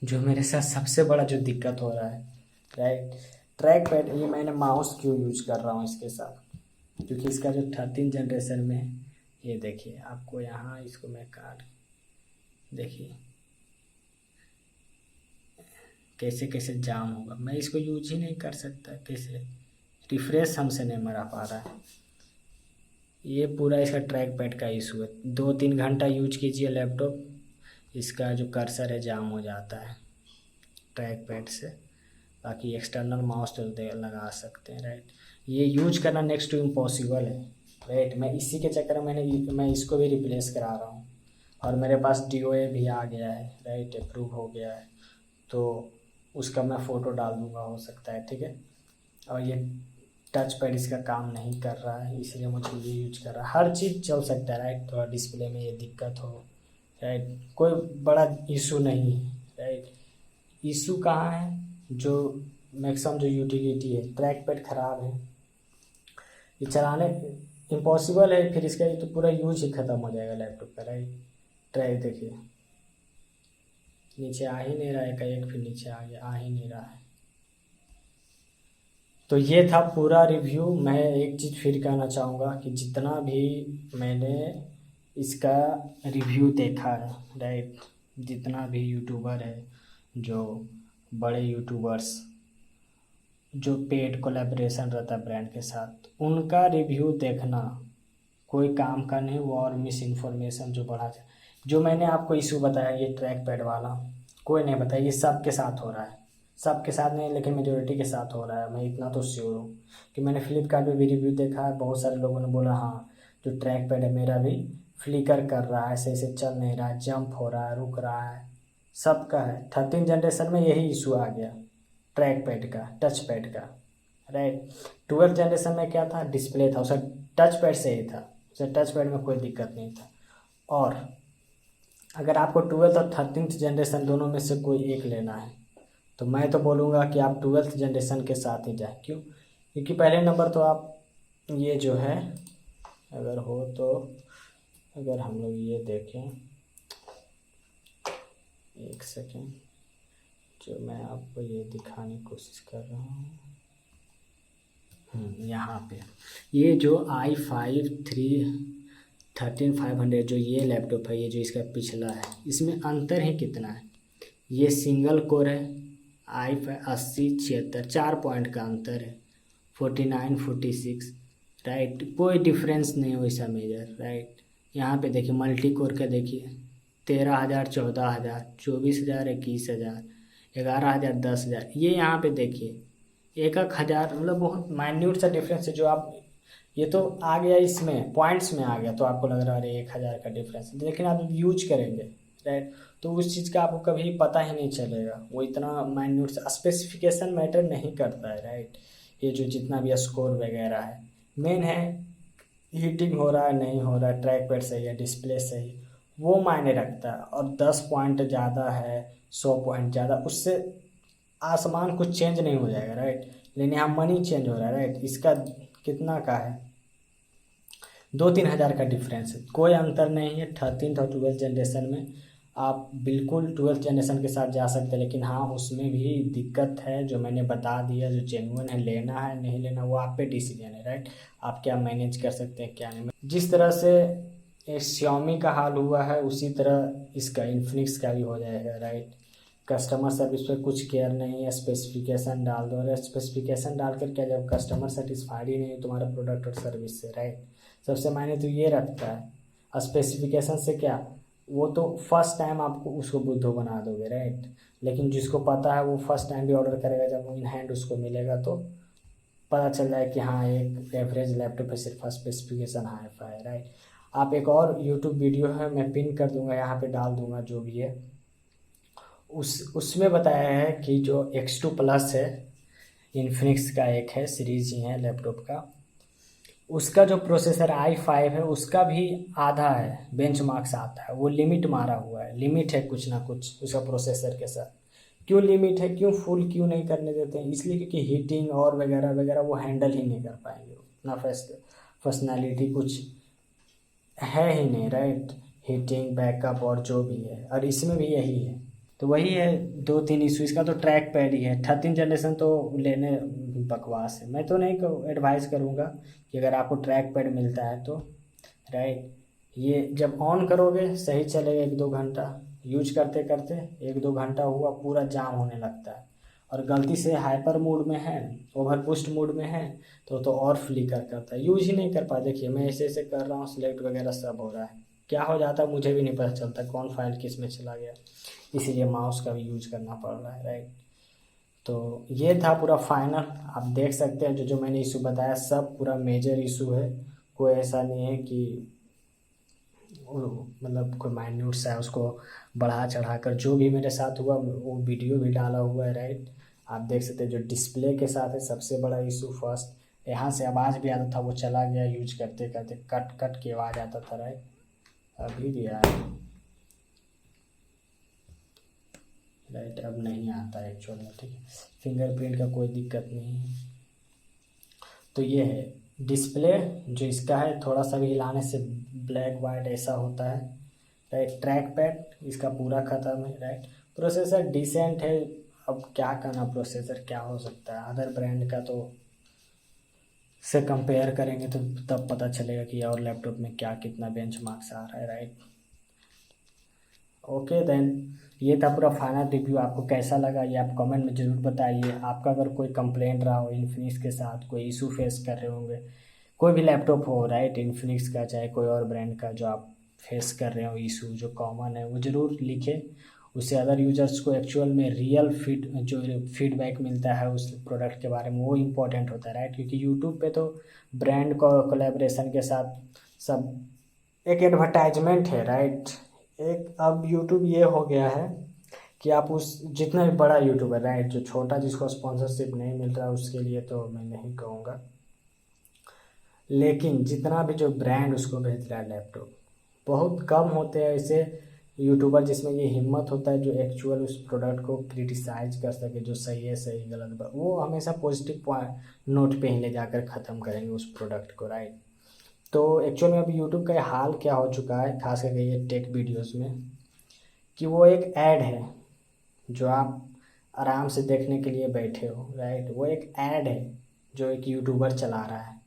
Speaker 1: जो मेरे साथ सबसे बड़ा जो दिक्कत हो रहा है, राइट। ट्रैक पैड, ये मैंने माउस क्यों यूज कर रहा हूँ इसके साथ, क्योंकि इसका जो 13 जनरेशन में है, ये देखिए आपको यहाँ इसको मैं काट, देखिए कैसे कैसे जाम होगा, मैं इसको यूज ही नहीं कर सकता, कैसे रिफ्रेश हमसे नहीं मरा पा रहा है। ये पूरा इसका ट्रैक पैड का इशू है, 2-3 घंटा यूज कीजिए लैपटॉप, इसका जो कर्सर है जाम हो जाता है ट्रैक पैड से। बाकी एक्सटर्नल माउस तो लगा सकते हैं, राइट। ये यूज करना नेक्स्ट टू इम्पॉसिबल है, राइट। मैं इसी के चक्कर में मैं इसको भी रिप्लेस करा रहा हूँ और मेरे पास DOA भी आ गया है, राइट, अप्रूव हो गया है, तो उसका मैं फ़ोटो डाल दूँगा, हो सकता है, ठीक है। और ये टच पैड इसका काम नहीं कर रहा है इसलिए मुझे ये यूज कर रहा है। हर चीज़ चल सकता है, राइट। थोड़ा डिस्प्ले में ये दिक्कत हो, राइट, कोई बड़ा इशू नहीं है, राइट। इशू कहाँ है, जो मैक्सिमम जो यूटिलिटी है, ट्रैक पैड ख़राब है, ये चलाने इम्पॉसिबल है, फिर इसका ये तो पूरा यूज ही ख़त्म हो जाएगा लैपटॉप का, राइट। ट्रैक देखिए नीचे आ ही नहीं रहा है, एक फिर नीचे आ गया, आ ही नहीं रहा है। तो ये था पूरा रिव्यू। मैं एक चीज़ फिर कहना चाहूँगा कि जितना भी मैंने इसका रिव्यू देखा है, राइट, जितना भी यूट्यूबर है, जो बड़े यूट्यूबर्स जो पेड कोलैबोरेशन रहता है ब्रांड के साथ, उनका रिव्यू देखना कोई काम का नहीं, वो और मिस इन्फॉर्मेशन जो बढ़ा जाए। जो मैंने आपको इशू बताया ये ट्रैक पैड वाला, कोई नहीं बताया, ये सबके साथ हो रहा है। सबके साथ नहीं लेकिन मेजोरिटी के साथ हो रहा है, मैं इतना तो श्योर हूँ कि मैंने फ्लिपकार्ट पे भी रिव्यू देखा है, बहुत सारे लोगों ने बोला हाँ जो ट्रैक पैड है मेरा भी फ्लिकर कर रहा है, सही से चल नहीं रहा है, जंप हो रहा है, रुक रहा है, सबका है। 13 जनरेशन में यही इशू आ गया ट्रैक पैड का, टच पैड का, राइट। 12 जनरेशन में क्या था, डिस्प्ले था, उसका टच पैड से ही था, उसे टच पैड में कोई दिक्कत नहीं था। और अगर आपको 12th और 13th जनरेशन दोनों में से कोई एक लेना है तो मैं तो बोलूँगा कि आप 12th जनरेशन के साथ ही जाएं। क्यों? क्योंकि पहले नंबर तो आप ये जो है अगर हो तो, अगर हम लोग ये देखें, एक सेकेंड, जो मैं आपको ये दिखाने की कोशिश कर रहा हूँ, यहाँ पे ये जो i5-13-500 जो ये लैपटॉप है, ये जो इसका पिछला है, इसमें अंतर ही कितना है। ये सिंगल कोर है, i5-80-76, 4 पॉइंट का अंतर है, 49-46, राइट। कोई डिफरेंस नहीं वैसा मेजर, राइट। यहाँ पे देखिए मल्टी कोर का देखिए 13,000, 14,000, 24,000, 21,000, 11,000, 10,000, ये यहाँ पे देखिए 1,000, मतलब बहुत माइन्यूट सा डिफरेंस है। जो आप ये तो आ गया इसमें पॉइंट्स में आ गया तो आपको लग रहा है अरे 1,000 का डिफरेंस है, लेकिन आप यूज करेंगे, राइट, तो उस चीज़ का आपको कभी पता ही नहीं चलेगा। वो इतना माइन्यूट सा स्पेसिफिकेशन मैटर नहीं करता है, राइट। ये जो जितना भी स्कोर वगैरह है, मेन है हीटिंग हो रहा है नहीं हो रहा है, ट्रैक पैड सही है, डिस्प्ले सही, वो मायने रखता है। और 10 पॉइंट ज़्यादा है, 100 पॉइंट ज़्यादा, उससे आसमान कुछ चेंज नहीं हो जाएगा, राइट। लेकिन यहाँ मनी चेंज हो रहा है, राइट। इसका कितना का है, 2-3 हज़ार का डिफरेंस है, कोई अंतर नहीं है। 13th और 12th जनरेशन में आप बिल्कुल 12th जनरेशन के साथ जा सकते हैं, लेकिन हाँ उसमें भी दिक्कत है जो मैंने बता दिया। जो जेन्युइन है, लेना है नहीं लेना वो आप पे डिसीजन है, राइट। आप क्या मैनेज कर सकते हैं क्या नहीं। जिस तरह से Xiaomi का हाल हुआ है उसी तरह इसका इन्फिनिक्स का भी हो जाएगा, राइट। कस्टमर सर्विस पे कुछ केयर नहीं है, स्पेसिफिकेशन डाल दो, अरे स्पेसिफिकेशन डाल कर क्या, जब कस्टमर सेटिस्फाइड ही नहीं तुम्हारा प्रोडक्ट और सर्विस से, राइट। सबसे मायने तो ये रखता है, स्पेसिफिकेशन से क्या, वो तो फर्स्ट टाइम आपको उसको बुद्धू बना दोगे, राइट। लेकिन जिसको पता है वो फर्स्ट टाइम भी ऑर्डर करेगा, जब इन हैंड उसको मिलेगा तो पता चल जाए कि हाँ एक एवरेज लैपटॉप है, सिर्फ स्पेसिफिकेशन हाई फाई, राइट। आप एक और यूट्यूब वीडियो है, मैं पिन कर दूंगा, यहाँ पे डाल दूंगा जो भी है, उसमें बताया है कि जो X2 प्लस है, इन्फिनिक्स का एक है सीरीज ही है लैपटॉप का, उसका जो प्रोसेसर i5 है उसका भी आधा है, बेंचमार्क्स आता है, वो लिमिट मारा हुआ है, लिमिट है कुछ ना कुछ उसका प्रोसेसर के साथ। क्यों लिमिट है, क्यों फुल क्यों नहीं करने देते हैं, इसलिए क्योंकि हीटिंग और वगैरह वगैरह वो हैंडल ही नहीं कर पाएंगे, उतना पर्सनैलिटी कुछ है ही नहीं, राइट। हीटिंग बैकअप और जो भी है, और इसमें भी यही है। तो वही है 2-3 इशू। इसका तो ट्रैक पैड ही है, 13 जनरेशन तो लेने बकवास है। मैं तो नहीं एडवाइस करूँगा कि अगर आपको ट्रैक पैड मिलता है तो, राइट, ये जब ऑन करोगे सही चलेगा, 1-2 घंटा यूज करते करते 1-2 घंटा हुआ पूरा जाम होने लगता है। और गलती से हाइपर मोड में है, ओवर बूस्ट मोड में है तो और फ्लिकर करता है, यूज ही नहीं कर पा। देखिए मैं ऐसे ऐसे कर रहा हूँ, सिलेक्ट वगैरह सब हो रहा है, क्या हो जाता है मुझे भी नहीं पता चलता कौन फाइल किस में चला गया, इसीलिए माउस का भी यूज करना पड़ रहा है, राइट। तो ये था पूरा फाइनल, आप देख सकते हैं जो जो मैंने इशू बताया सब पूरा मेजर इशू है, कोई ऐसा नहीं है कि मतलब कोई माइन्यूट सा है उसको बढ़ा चढ़ा कर। जो भी मेरे साथ हुआ वो वीडियो भी डाला हुआ है, राइट। आप देख सकते हैं जो डिस्प्ले के साथ है सबसे बड़ा इशू फर्स्ट, यहाँ से आवाज़ भी आता था, वो चला गया, यूज करते करते कट कट की आवाज़ आता था, राइट। अभी भी आया, राइट, अब नहीं आता है एक्चुअल में, ठीक है। फिंगरप्रिंट का कोई दिक्कत नहीं है। तो ये है डिस्प्ले, जो इसका है थोड़ा सा भी हिलाने से ब्लैक वाइट ऐसा होता है, राइट। ट्रैक पैड इसका पूरा ख़त्म है, राइट। प्रोसेसर डिसेंट है, अब क्या करना, प्रोसेसर क्या हो सकता है, अदर ब्रांड का तो से कंपेयर करेंगे तो तब पता चलेगा कि और लैपटॉप में क्या कितना बेंचमार्क्स आ रहा है, राइट। ओके देन, ये था पूरा फाइनल रिव्यू। आपको कैसा लगा ये आप कमेंट में ज़रूर बताइए। आपका अगर कोई कंप्लेंट रहा हो इन्फिनिक्स के साथ, कोई इशू फेस कर रहे होंगे, कोई भी लैपटॉप हो राइट, इन्फिनिक्स का चाहे कोई और ब्रांड का, जो आप फेस कर रहे हो इशू जो कॉमन है, वो ज़रूर लिखें। उससे अदर यूजर्स को एक्चुअल में रियल जो फीडबैक मिलता है उस प्रोडक्ट के बारे में, वो इम्पोर्टेंट होता है राइट। क्योंकि यूट्यूब पे तो ब्रांड को कोलैबोरेशन के साथ सब एक एडवर्टाइजमेंट है राइट। एक अब यूट्यूब ये हो गया है कि आप उस जितना भी बड़ा यूट्यूबर राइट, जो छोटा जिसको स्पॉन्सरशिप नहीं मिल रहा उसके लिए तो मैं नहीं कहूँगा, लेकिन जितना भी जो ब्रांड उसको भेज रहा है लैपटॉप, बहुत कम होते हैं ऐसे यूट्यूबर जिसमें ये हिम्मत होता है जो एक्चुअल उस प्रोडक्ट को क्रिटिसाइज कर सके, जो सही है सही गलत वो हमेशा पॉजिटिव पॉइंट नोट पे ही ले जाकर ख़त्म करेंगे उस प्रोडक्ट को राइट। तो एक्चुअल में अभी यूट्यूब का हाल क्या हो चुका है, खास करके ये टेक वीडियोस में, कि वो एक ऐड है जो आप आराम से देखने के लिए बैठे हो राइट। वो एक ऐड है जो एक यूट्यूबर चला रहा है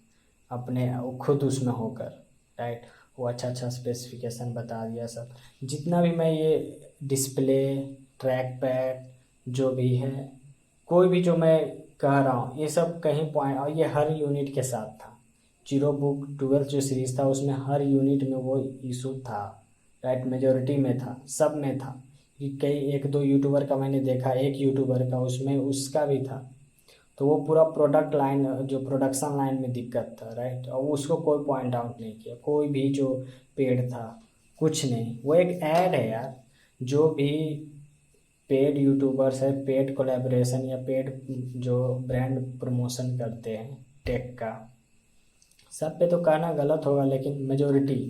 Speaker 1: अपने खुद उसमें होकर राइट। वो अच्छा अच्छा स्पेसिफिकेशन बता दिया सब, जितना भी मैं ये डिस्प्ले ट्रैक पैड जो भी है, कोई भी जो मैं कह रहा हूँ ये सब कहीं पॉइंट, और ये हर यूनिट के साथ था। जीरो बुक 12 जो सीरीज़ था उसमें हर यूनिट में वो इशू था राइट, मेजोरिटी में था, सब में था। कि कई एक दो यूट्यूबर का मैंने देखा, एक यूट्यूबर का उसमें उसका भी था। तो वो पूरा प्रोडक्ट लाइन जो प्रोडक्शन लाइन में दिक्कत था राइट, और उसको कोई पॉइंट आउट नहीं किया, कोई भी जो पेड था कुछ नहीं। वो एक ऐड है यार। जो भी पेड यूट्यूबर्स है, पेड कोलैबोरेशन या पेड जो ब्रांड प्रमोशन करते हैं टेक का, सब पे तो कहना गलत होगा लेकिन मेजोरिटी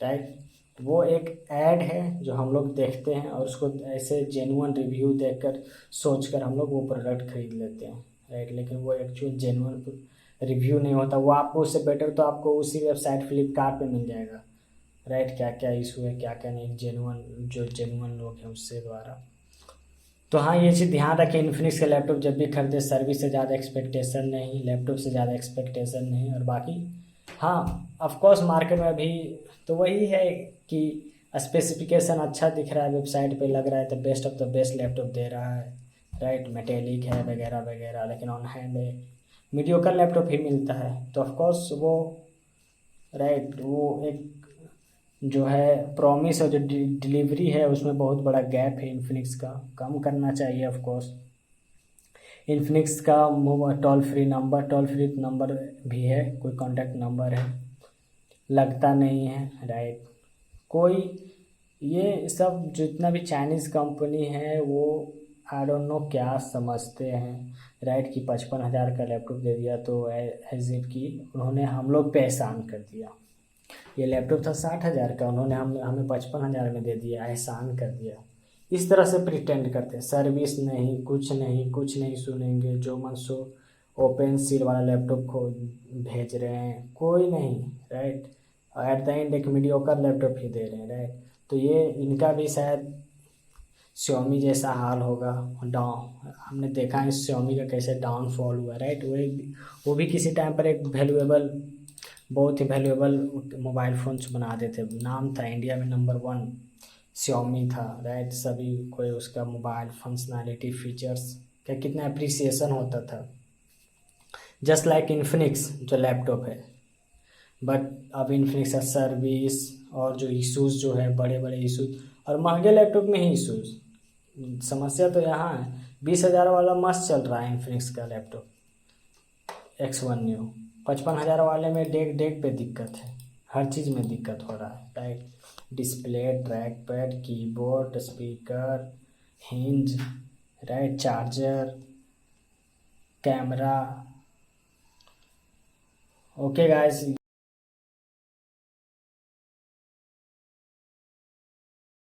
Speaker 1: राइट, वो एक ऐड है जो हम लोग देखते हैं और उसको ऐसे जेन्युइन रिव्यू देखकर सोचकर हम लोग वो प्रोडक्ट खरीद लेते हैं राइट। लेकिन वो एक्चुअल जेन्युइन रिव्यू नहीं होता। वो आपको उससे बेटर तो आपको उसी वेबसाइट फ्लिपकार्ट पे मिल जाएगा राइट, क्या क्या इशू है क्या क्या नहीं, जेन्युइन जो जेन्युइन लोग हैं उससे द्वारा। तो हाँ, ये चीज़ ध्यान रखें, इन्फिनिक्स का लैपटॉप जब भी खरीदे सर्विस से ज़्यादा एक्सपेक्टेशन नहीं, लैपटॉप से ज़्यादा एक्सपेक्टेशन नहीं। और बाकी हाँ ऑफ कोर्स मार्केट में अभी तो वही है कि स्पेसिफिकेशन अच्छा दिख रहा है, वेबसाइट पे लग रहा है तो best of the best laptop दे रहा है राइट, मेटेलिक है वगैरह वगैरह, लेकिन ऑन हैंड मीडियोकर लैपटॉप ही मिलता है। तो ऑफ कोर्स वो राइट, वो एक जो है प्रॉमिस और जो डिलीवरी है उसमें बहुत बड़ा गैप है इन्फिनिक्स का, कम करना चाहिए ऑफ कोर्स। इन्फिनिक्स का टोल फ्री नंबर भी है, कोई कॉन्टैक्ट नंबर है, लगता नहीं है राइट। कोई ये सब जितना भी चाइनीज़ कंपनी है वो आई डोंट नो क्या समझते हैं राइट, कि 55,000 का लैपटॉप दे दिया तो एज इफ कि उन्होंने हम लोग पे एहसान कर दिया। ये लैपटॉप था 60,000 का, उन्होंने हमें 55,000 में दे दिया, एहसान कर दिया। इस तरह से प्रिटेंड करते हैं, सर्विस नहीं कुछ नहीं, कुछ नहीं सुनेंगे, जो मन सो ओपन सील वाला लैपटॉप को भेज रहे हैं, कोई नहीं राइट। एट द एंड एक मीडियोकर लैपटॉप ही दे रहे हैं राइट। तो ये इनका भी शायद Xiaomi जैसा हाल होगा, डाउन हमने था है Xiaomi का कैसे डाउनफॉल हुआ राइट। वो भी किसी टाइम पर एक वैल्यूएबल, बहुत ही वैल्यूएबल मोबाइल फ़ोन्स बना देते, नाम था इंडिया में नंबर 1 Xiaomi था राइट। सभी कोई उसका मोबाइल फंक्शनैलिटी फीचर्स का कितना अप्रिसिएशन होता था, जस्ट लाइक इन्फिनिक्स जो लैपटॉप है। बट अब इन्फिनिक्स का सर्विस और जो इशूज़ जो है बड़े बड़े इशूज़, और महंगे लैपटॉप में ही इशूज़, समस्या तो यहाँ है। 20,000 वाला मस्त चल रहा है इन्फिनिक्स का लैपटॉप X1 न्यू, 55,000 वाले में डेग डेग पे दिक्कत है, हर चीज़ में दिक्कत हो रहा है right. Display, track pad, keyboard, speaker, hinge right, charger, camera. Okay guys.